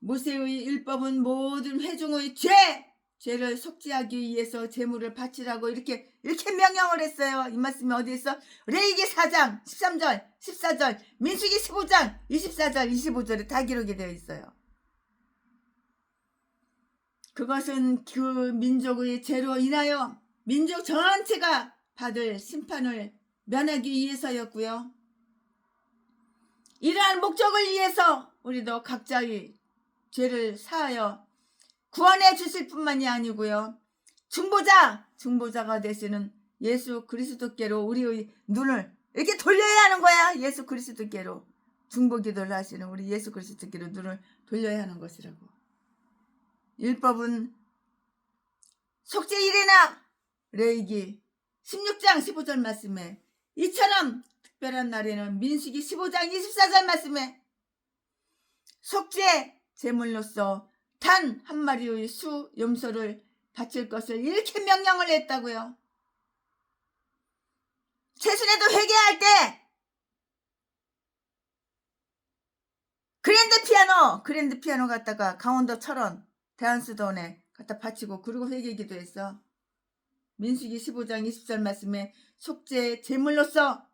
모세의 율법은 모든 회중의 죄 죄를 속죄하기 위해서 제물을 바치라고 이렇게 명령을 했어요. 이 말씀이 어디 있어? 레위기 4장 13절 14절 민수기 15장 24절 25절에 다 기록이 되어 있어요. 그것은 그 민족의 죄로 인하여 민족 전체가 받을 심판을 면하기 위해서였고요. 이러한 목적을 위해서 우리도 각자의 죄를 사하여 구원해 주실 뿐만이 아니고요. 중보자가 되시는 예수 그리스도께로 우리의 눈을 이렇게 돌려야 하는 거야. 예수 그리스도께로 중보기도를 하시는 우리 예수 그리스도께로 눈을 돌려야 하는 것이라고. 율법은 속죄 일이나 레위기 16장 15절 말씀에 이처럼 특별한 날에는 민수기 15장 24절 말씀에 속죄 제물로서 단 한 마리의 수 염소를 바칠 것을 이렇게 명령을 했다고요. 최순에도 회개할 때 그랜드 피아노 갖다가 강원도 철원 대한수도원에 갖다 바치고 그리고 회개기도 했어. 민수기 15장 20절 말씀에 속죄 제물로서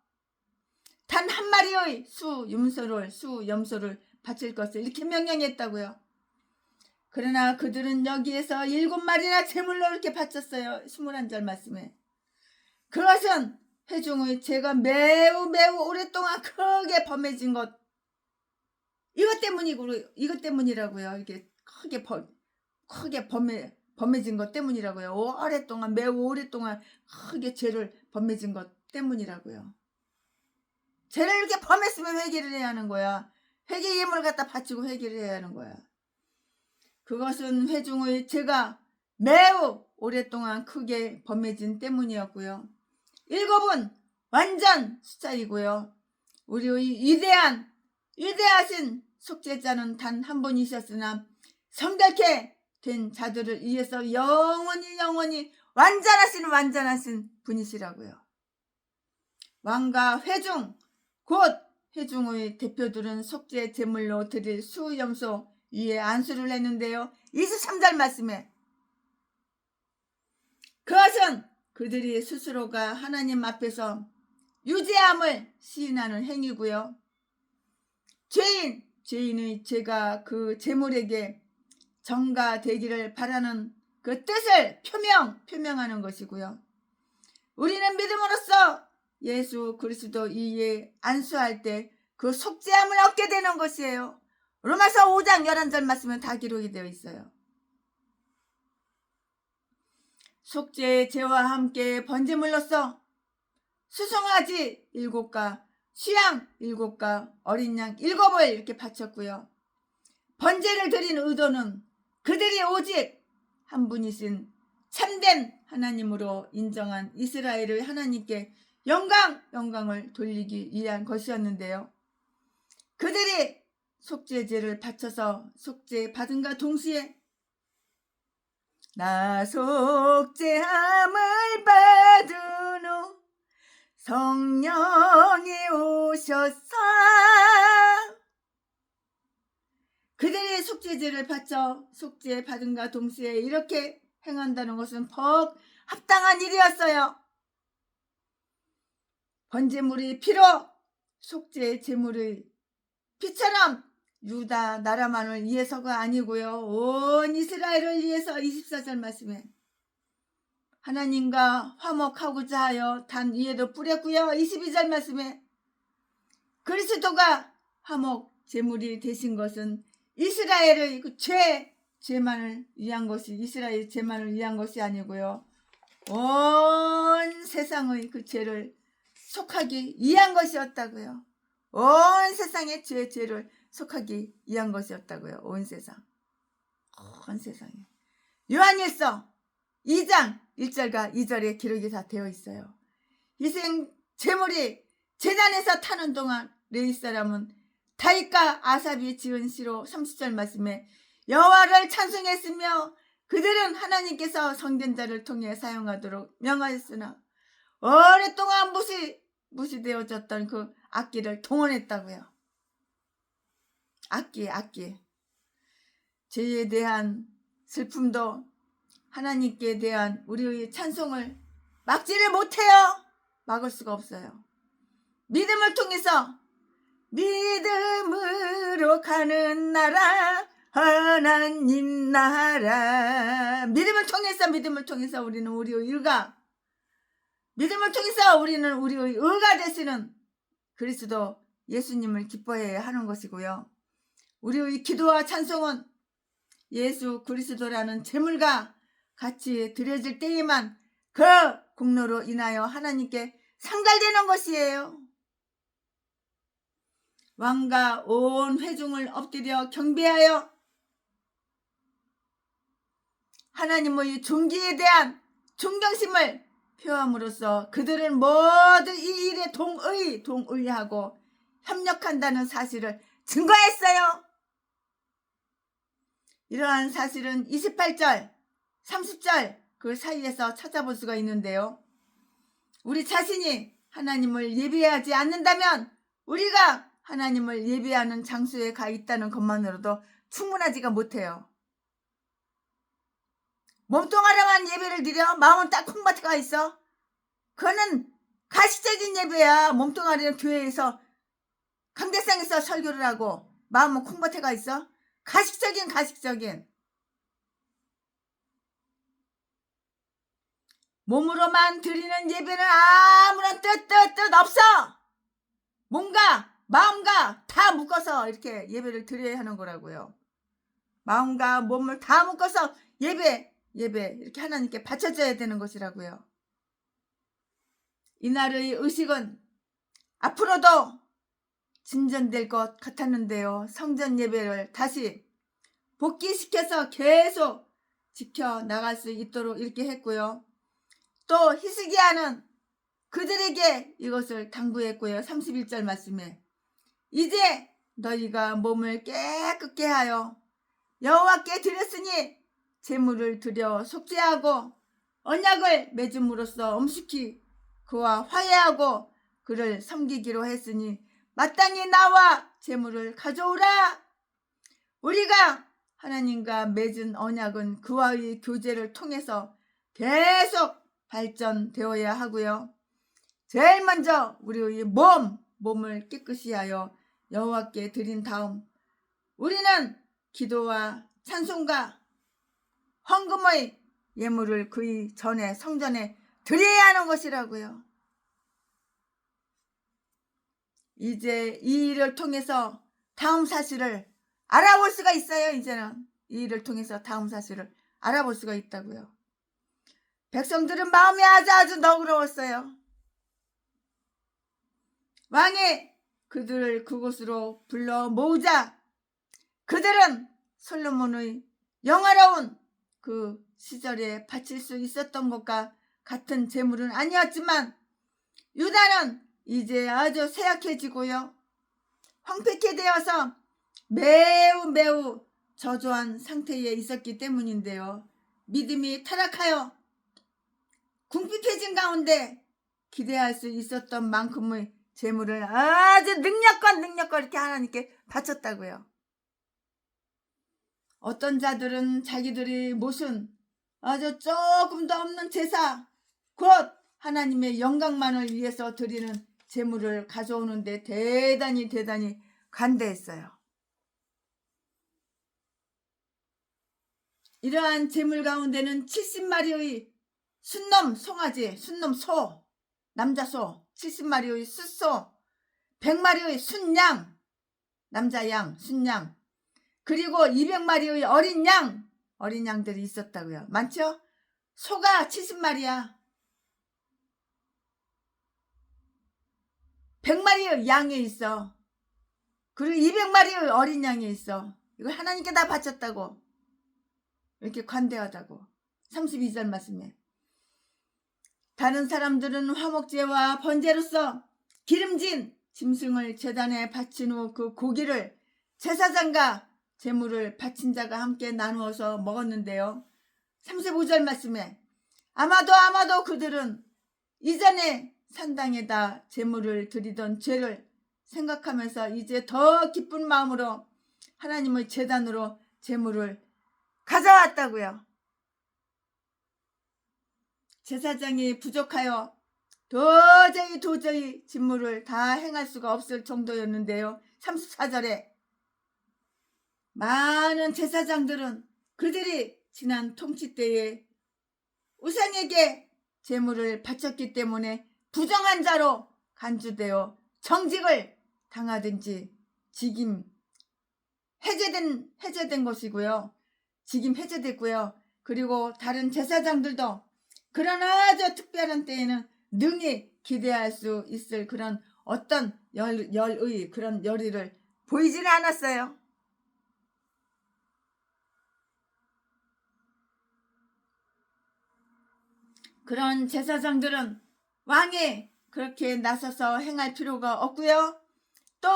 단 한 마리의 수 염소를 바칠 것을 이렇게 명령했다고요. 그러나 그들은 여기에서 7마리나 제물로 이렇게 바쳤어요. 21절 말씀에. 그것은 회중의 죄가 매우 오랫동안 크게 범해진 것, 이것 때문이라고요. 이게 크게 범해진 것 때문이라고요. 매우 오랫동안 크게 죄를 범해진 것 때문이라고요. 죄를 이렇게 범했으면 회개를 해야 하는 거야. 회개 예물을 갖다 바치고 회개를 해야 하는 거야. 그것은 회중의 죄가 매우 오랫동안 크게 범해진 때문이었고요. 7은 완전 숫자이고요. 우리의 위대하신 속죄자는 단 한 분이셨으나 성결케 된 자들을 위해서 영원히 완전하신 분이시라고요. 왕과 회중 곧 회중의 대표들은 속죄 제물로 드릴 수 염소 위에 안수를 했는데요. 23절 말씀에 그것은 그들이 스스로가 하나님 앞에서 유죄함을 시인하는 행위고요. 죄인의 죄가 그 제물에게 전가되기를 바라는 그 뜻을 표명하는 것이고요. 우리는 믿음으로써 예수 그리스도 위에 안수할 때 그 속죄함을 얻게 되는 것이에요. 로마서 5장 11절 말씀은 다 기록이 되어 있어요. 속죄의 제와 함께 번제물로서 수송아지 7과 수양 7과 어린 양 7을 이렇게 바쳤고요. 번제를 드린 의도는 그들이 오직 한 분이신 참된 하나님으로 인정한 이스라엘의 하나님께 영광을 돌리기 위한 것이었는데요. 그들이 속죄제를 바쳐서 속죄 받은가 동시에 나 속죄함을 받은 후 성령이 오셔서 그들이 속죄제를 바쳐 속죄 받은가 동시에 이렇게 행한다는 것은 퍽 합당한 일이었어요. 번제물의 피로 속죄 제물의 피처럼 유다 나라만을 위해서가 아니고요. 온 이스라엘을 위해서 24절 말씀에 하나님과 화목하고자 하여 단 위에도 뿌렸고요. 22절 말씀에 그리스도가 화목 제물이 되신 것은 이스라엘의 그 죄만을 위한 것이 이스라엘의 죄만을 위한 것이 아니고요. 온 세상의 그 죄를 속하기 위한 것이었다고요. 온 세상의 죄를 속하기 위한 것이었다고요. 온 세상에. 요한일서 2장 1절과 2절에 기록이 다 되어 있어요. 희생 제물이 제단에서 타는 동안 레위 사람은 다윗과 아삽이 지은 시로 30절 말씀에 여호와를 찬송했으며 그들은 하나님께서 성전자를 통해 사용하도록 명하였으나 오랫동안 무시되어졌던 그 악기를 동원했다고요. 악기. 죄에 대한 슬픔도 하나님께 대한 우리의 찬송을 막지를 못해요. 막을 수가 없어요. 믿음을 통해서 믿음으로 가는 나라 하나님 나라 믿음을 통해서 우리는 우리의 일가 믿음을 통해서 우리는 우리의 의가 되시는 그리스도 예수님을 기뻐해야 하는 것이고요. 우리의 기도와 찬송은 예수 그리스도라는 제물과 같이 드려질 때에만 그 공로로 인하여 하나님께 상달되는 것이에요. 왕과 온 회중을 엎드려 경배하여 하나님의 존귀에 대한 존경심을 표함으로써 그들은 모두 이 일에 동의하고 협력한다는 사실을 증거했어요. 이러한 사실은 28절, 30절 그 사이에서 찾아볼 수가 있는데요. 우리 자신이 하나님을 예배하지 않는다면 우리가 하나님을 예배하는 장소에 가 있다는 것만으로도 충분하지가 못해요. 몸뚱아리만 예배를 드려 마음은 딱 콩밭에 가 있어. 그거는 가식적인 예배야. 몸뚱아리는 교회에서 강대상에서 설교를 하고 마음은 콩밭에 가 있어. 가식적인 몸으로만 드리는 예배는 아무런 뜻 없어. 몸과 마음과 다 묶어서 이렇게 예배를 드려야 하는 거라고요. 마음과 몸을 다 묶어서 예배 이렇게 하나님께 바쳐줘야 되는 것이라고요. 이날의 의식은 앞으로도 진전될 것 같았는데요. 성전 예배를 다시 복귀시켜서 계속 지켜나갈 수 있도록 이렇게 했고요. 또 히스기야는 그들에게 이것을 당부했고요. 31절 말씀에 이제 너희가 몸을 깨끗게 하여 여호와께 드렸으니 제물을 드려 속죄하고 언약을 맺음으로써 엄숙히 그와 화해하고 그를 섬기기로 했으니 마땅히 나와 제물을 가져오라. 우리가 하나님과 맺은 언약은 그와의 교제를 통해서 계속 발전되어야 하고요. 제일 먼저 우리의 몸을 깨끗이 하여 여호와께 드린 다음 우리는 기도와 찬송과 헌금의 예물을 그의 전에 성전에 드려야 하는 것이라고요. 이제 이 일을 통해서 다음 사실을 알아볼 수가 있어요. 이제는 이 일을 통해서 다음 사실을 알아볼 수가 있다고요. 백성들은 마음이 아주 너그러웠어요. 왕이 그들을 그곳으로 불러 모으자 그들은 솔로몬의 영화로운 그 시절에 바칠 수 있었던 것과 같은 재물은 아니었지만 유다는 이제 아주 쇠약해지고요. 황폐케 되어서 매우 저조한 상태에 있었기 때문인데요. 믿음이 타락하여 궁핍해진 가운데 기대할 수 있었던 만큼의 재물을 아주 능력과 이렇게 하나님께 바쳤다고요. 어떤 자들은 자기들이 무슨 아주 조금도 없는 제사 곧 하나님의 영광만을 위해서 드리는 제물을 가져오는데 대단히 관대했어요. 이러한 제물 가운데는 70마리의 순놈 송아지, 순놈 소, 남자소, 70마리의 숫소, 100마리의 순양, 남자양, 순양, 그리고 200마리의 어린 양들이 있었다고요. 많죠? 소가 70마리야. 100마리의 양에 있어. 그리고 200마리의 어린 양에 있어. 이걸 하나님께 다 바쳤다고. 이렇게 관대하다고. 32절 말씀에 다른 사람들은 화목제와 번제로서 기름진 짐승을 제단에 바친 후 그 고기를 제사장과 제물을 바친 자가 함께 나누어서 먹었는데요. 35절 말씀에 아마도 그들은 이전에 산당에다 제물을 드리던 죄를 생각하면서 이제 더 기쁜 마음으로 하나님의 제단으로 제물을 가져왔다고요. 제사장이 부족하여 도저히 직무를 다 행할 수가 없을 정도였는데요. 34절에 많은 제사장들은 그들이 지난 통치 때에 우상에게 제물을 바쳤기 때문에 부정한 자로 간주되어 정직을 당하든지 직임 해제된 것이고요. 직임 해제됐고요. 그리고 다른 제사장들도 그런 아주 특별한 때에는 능히 기대할 수 있을 그런 어떤 열의 그런 열의를 보이지는 않았어요. 그런 제사장들은 왕이 그렇게 나서서 행할 필요가 없고요. 또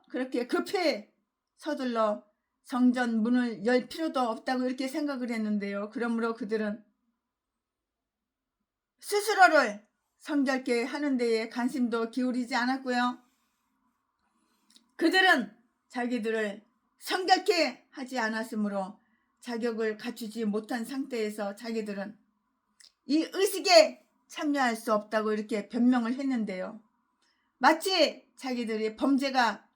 그렇게 급히 서둘러 성전 문을 열 필요도 없다고 이렇게 생각을 했는데요. 그러므로 그들은 스스로를 성결케 하는 데에 관심도 기울이지 않았고요. 그들은 자기들을 성결케 하지 않았으므로 자격을 갖추지 못한 상태에서 자기들은 이 의식에 참여할 수 없다고 이렇게 변명을 했는데요. 마치 자기들의 범죄가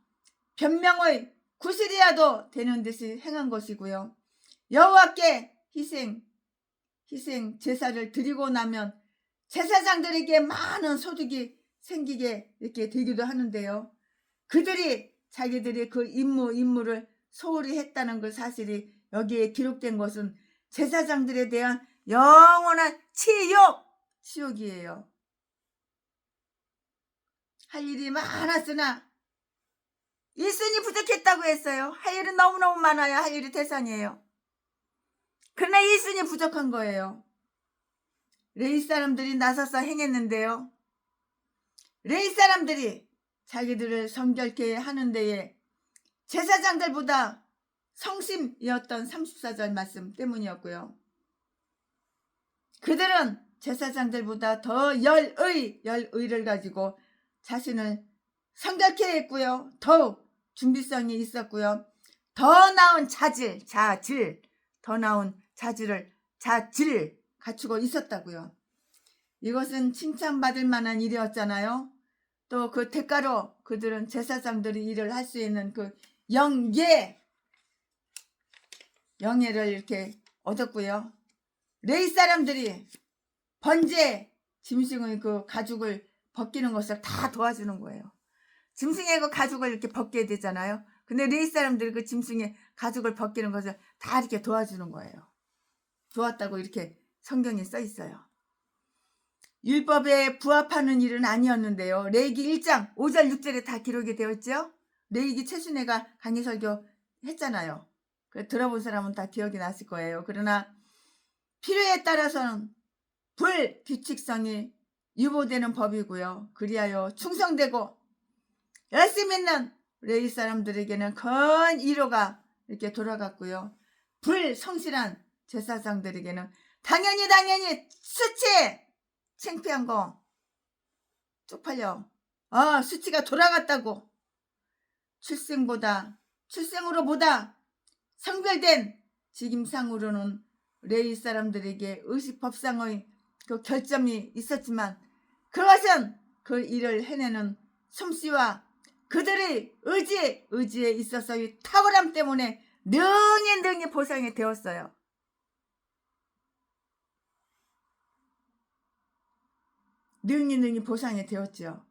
변명의 구실이라도 되는 듯이 행한 것이고요. 여호와께 희생 제사를 드리고 나면 제사장들에게 많은 소득이 생기게 이렇게 되기도 하는데요. 그들이 자기들이 그 임무를 소홀히 했다는 그 사실이 여기에 기록된 것은 제사장들에 대한 영원한 치욕이에요. 할 일이 많았으나 일순이 부족했다고 했어요. 할 일은 너무너무 많아야 할 일이 태산이에요. 그러나 일순이 부족한 거예요. 레위 사람들이 나서서 행했는데요. 레위 사람들이 자기들을 성결케 하는 데에 제사장들보다 성심이었던 34절 말씀 때문이었고요. 그들은 제사장들보다 더 열의를 가지고 자신을 성결케 했고요. 더욱 준비성이 있었고요. 더 나은 자질 갖추고 있었다고요. 이것은 칭찬받을 만한 일이었잖아요. 또 그 대가로 그들은 제사장들이 일을 할 수 있는 그 영예를 이렇게 얻었고요. 레위 사람들이 번제 짐승의 그 가죽을 벗기는 것을 다 도와주는 거예요. 짐승의 그 가죽을 이렇게 벗겨야 되잖아요. 근데 레위 사람들이 그 짐승의 가죽을 벗기는 것을 다 이렇게 도와주는 거예요. 도왔다고 이렇게 성경에 써 있어요. 율법에 부합하는 일은 아니었는데요. 레위기 1장 5절 6절에 다 기록이 되었죠. 레위기 최순애가 강의 설교 했잖아요. 들어본 사람은 다 기억이 났을 거예요. 그러나 필요에 따라서는 불규칙성이 유보되는 법이고요. 그리하여 충성되고 열심히 있는 레위 사람들에게는 큰 위로가 이렇게 돌아갔고요. 불성실한 제사장들에게는 당연히 수치 창피한 거 쪽팔려. 수치가 돌아갔다고. 출생으로보다 성별된 직임상으로는 레위 사람들에게 의식법상의 그 결점이 있었지만 그것은 그 일을 해내는 솜씨와 그들의 의지에 있어서의 탁월함 때문에 능히 보상이 되었어요. 능히 보상이 되었죠.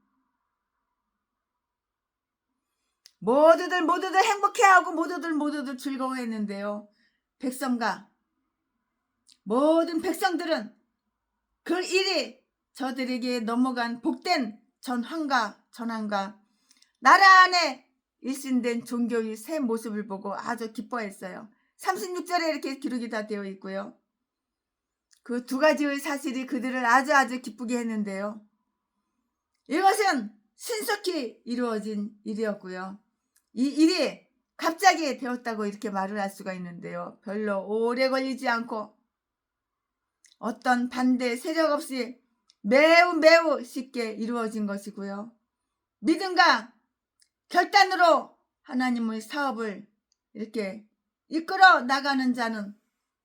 모두들 행복해하고 모두들 즐거워했는데요. 백성과 모든 백성들은 그 일이 저들에게 넘어간 복된 전환과 나라 안에 일신된 종교의 새 모습을 보고 아주 기뻐했어요. 36절에 이렇게 기록이 다 되어 있고요. 그 두 가지의 사실이 그들을 아주 기쁘게 했는데요. 이것은 신속히 이루어진 일이었고요. 이 일이 갑자기 되었다고 이렇게 말을 할 수가 있는데요. 별로 오래 걸리지 않고 어떤 반대 세력 없이 매우 쉽게 이루어진 것이고요. 믿음과 결단으로 하나님의 사업을 이렇게 이끌어 나가는 자는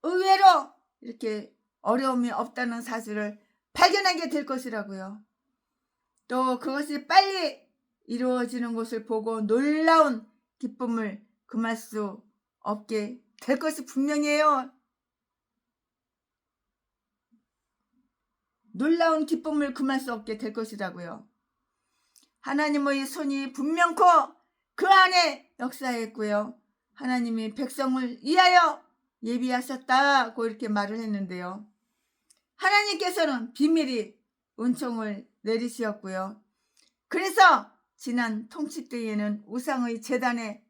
의외로 이렇게 어려움이 없다는 사실을 발견하게 될 것이라고요. 또 그것이 빨리 이루어지는 것을 보고 놀라운 기쁨을 금할 수 없게 될 것이 분명해요. 놀라운 기쁨을 금할 수 없게 될 것이라고요. 하나님의 손이 분명코 그 안에 역사했고요. 하나님이 백성을 위하여 예비하셨다고 이렇게 말을 했는데요. 하나님께서는 비밀히 은총을 내리시었고요. 그래서 지난 통치 때에는 우상의 제단에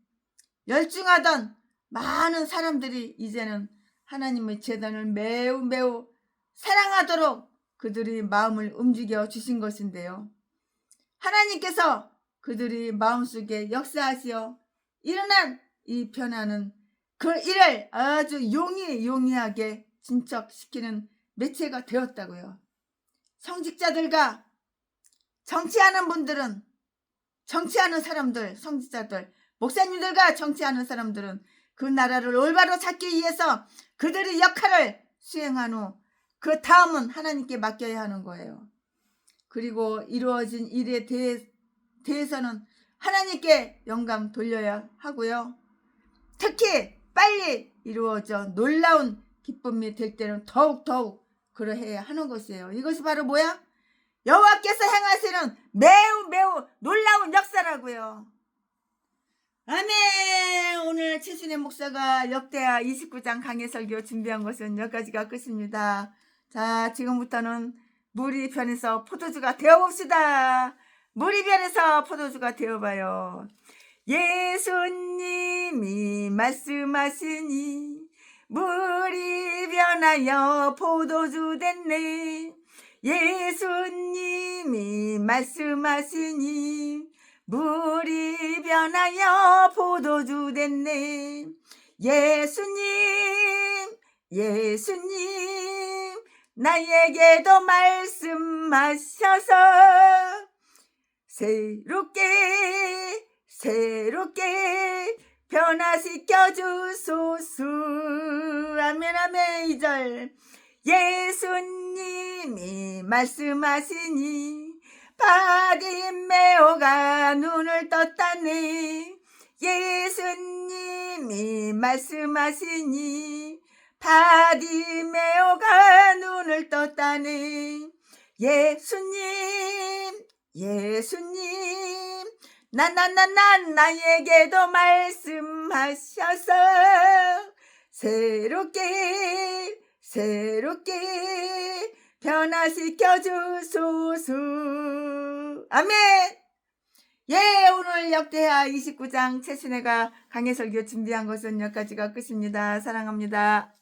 열중하던 많은 사람들이 이제는 하나님의 제단을 매우 사랑하도록 그들의 마음을 움직여 주신 것인데요. 하나님께서 그들의 마음속에 역사하시어 일어난 이 변화는 그 일을 아주 용이하게 진척시키는 매체가 되었다고요. 성직자들과 정치하는 분들은, 정치하는 사람들, 성직자들, 목사님들과 정치하는 사람들은 그 나라를 올바로 찾기 위해서 그들의 역할을 수행한 후 그 다음은 하나님께 맡겨야 하는 거예요. 그리고 이루어진 일에 대해서는 하나님께 영광 돌려야 하고요. 특히 빨리 이루어져 놀라운 기쁨이 될 때는 더욱 그러해야 하는 것이에요. 이것이 바로 뭐야? 여호와께서 행하시는 매우 놀라운 역사라고요. 아멘. 오늘 최순애 목사가 역대하 29장 강해 설교 준비한 것은 여기까지가 끝입니다. 자, 지금부터는 무리 편에서 포도주가 되어봅시다. 무리 편에서 포도주가 되어봐요. 예수님이 말씀하시니 물이 변하여 포도주 됐네. 예수님이 말씀하시니 물이 변하여 포도주 됐네. 예수님 나에게도 말씀하셔서 새롭게 변화시켜 주소서. 아멘. 2절. 예수님이 말씀하시니 바디메오가 눈을 떴다네. 예수님이 말씀하시니 바디메오가 눈을 떴다네. 예수님 나에게도 말씀하셔서 새롭게 변화시켜 주소서. 아멘. 예, 오늘 역대하 29장 최순애가 강해 설교 준비한 것은 여기까지가 끝입니다. 사랑합니다.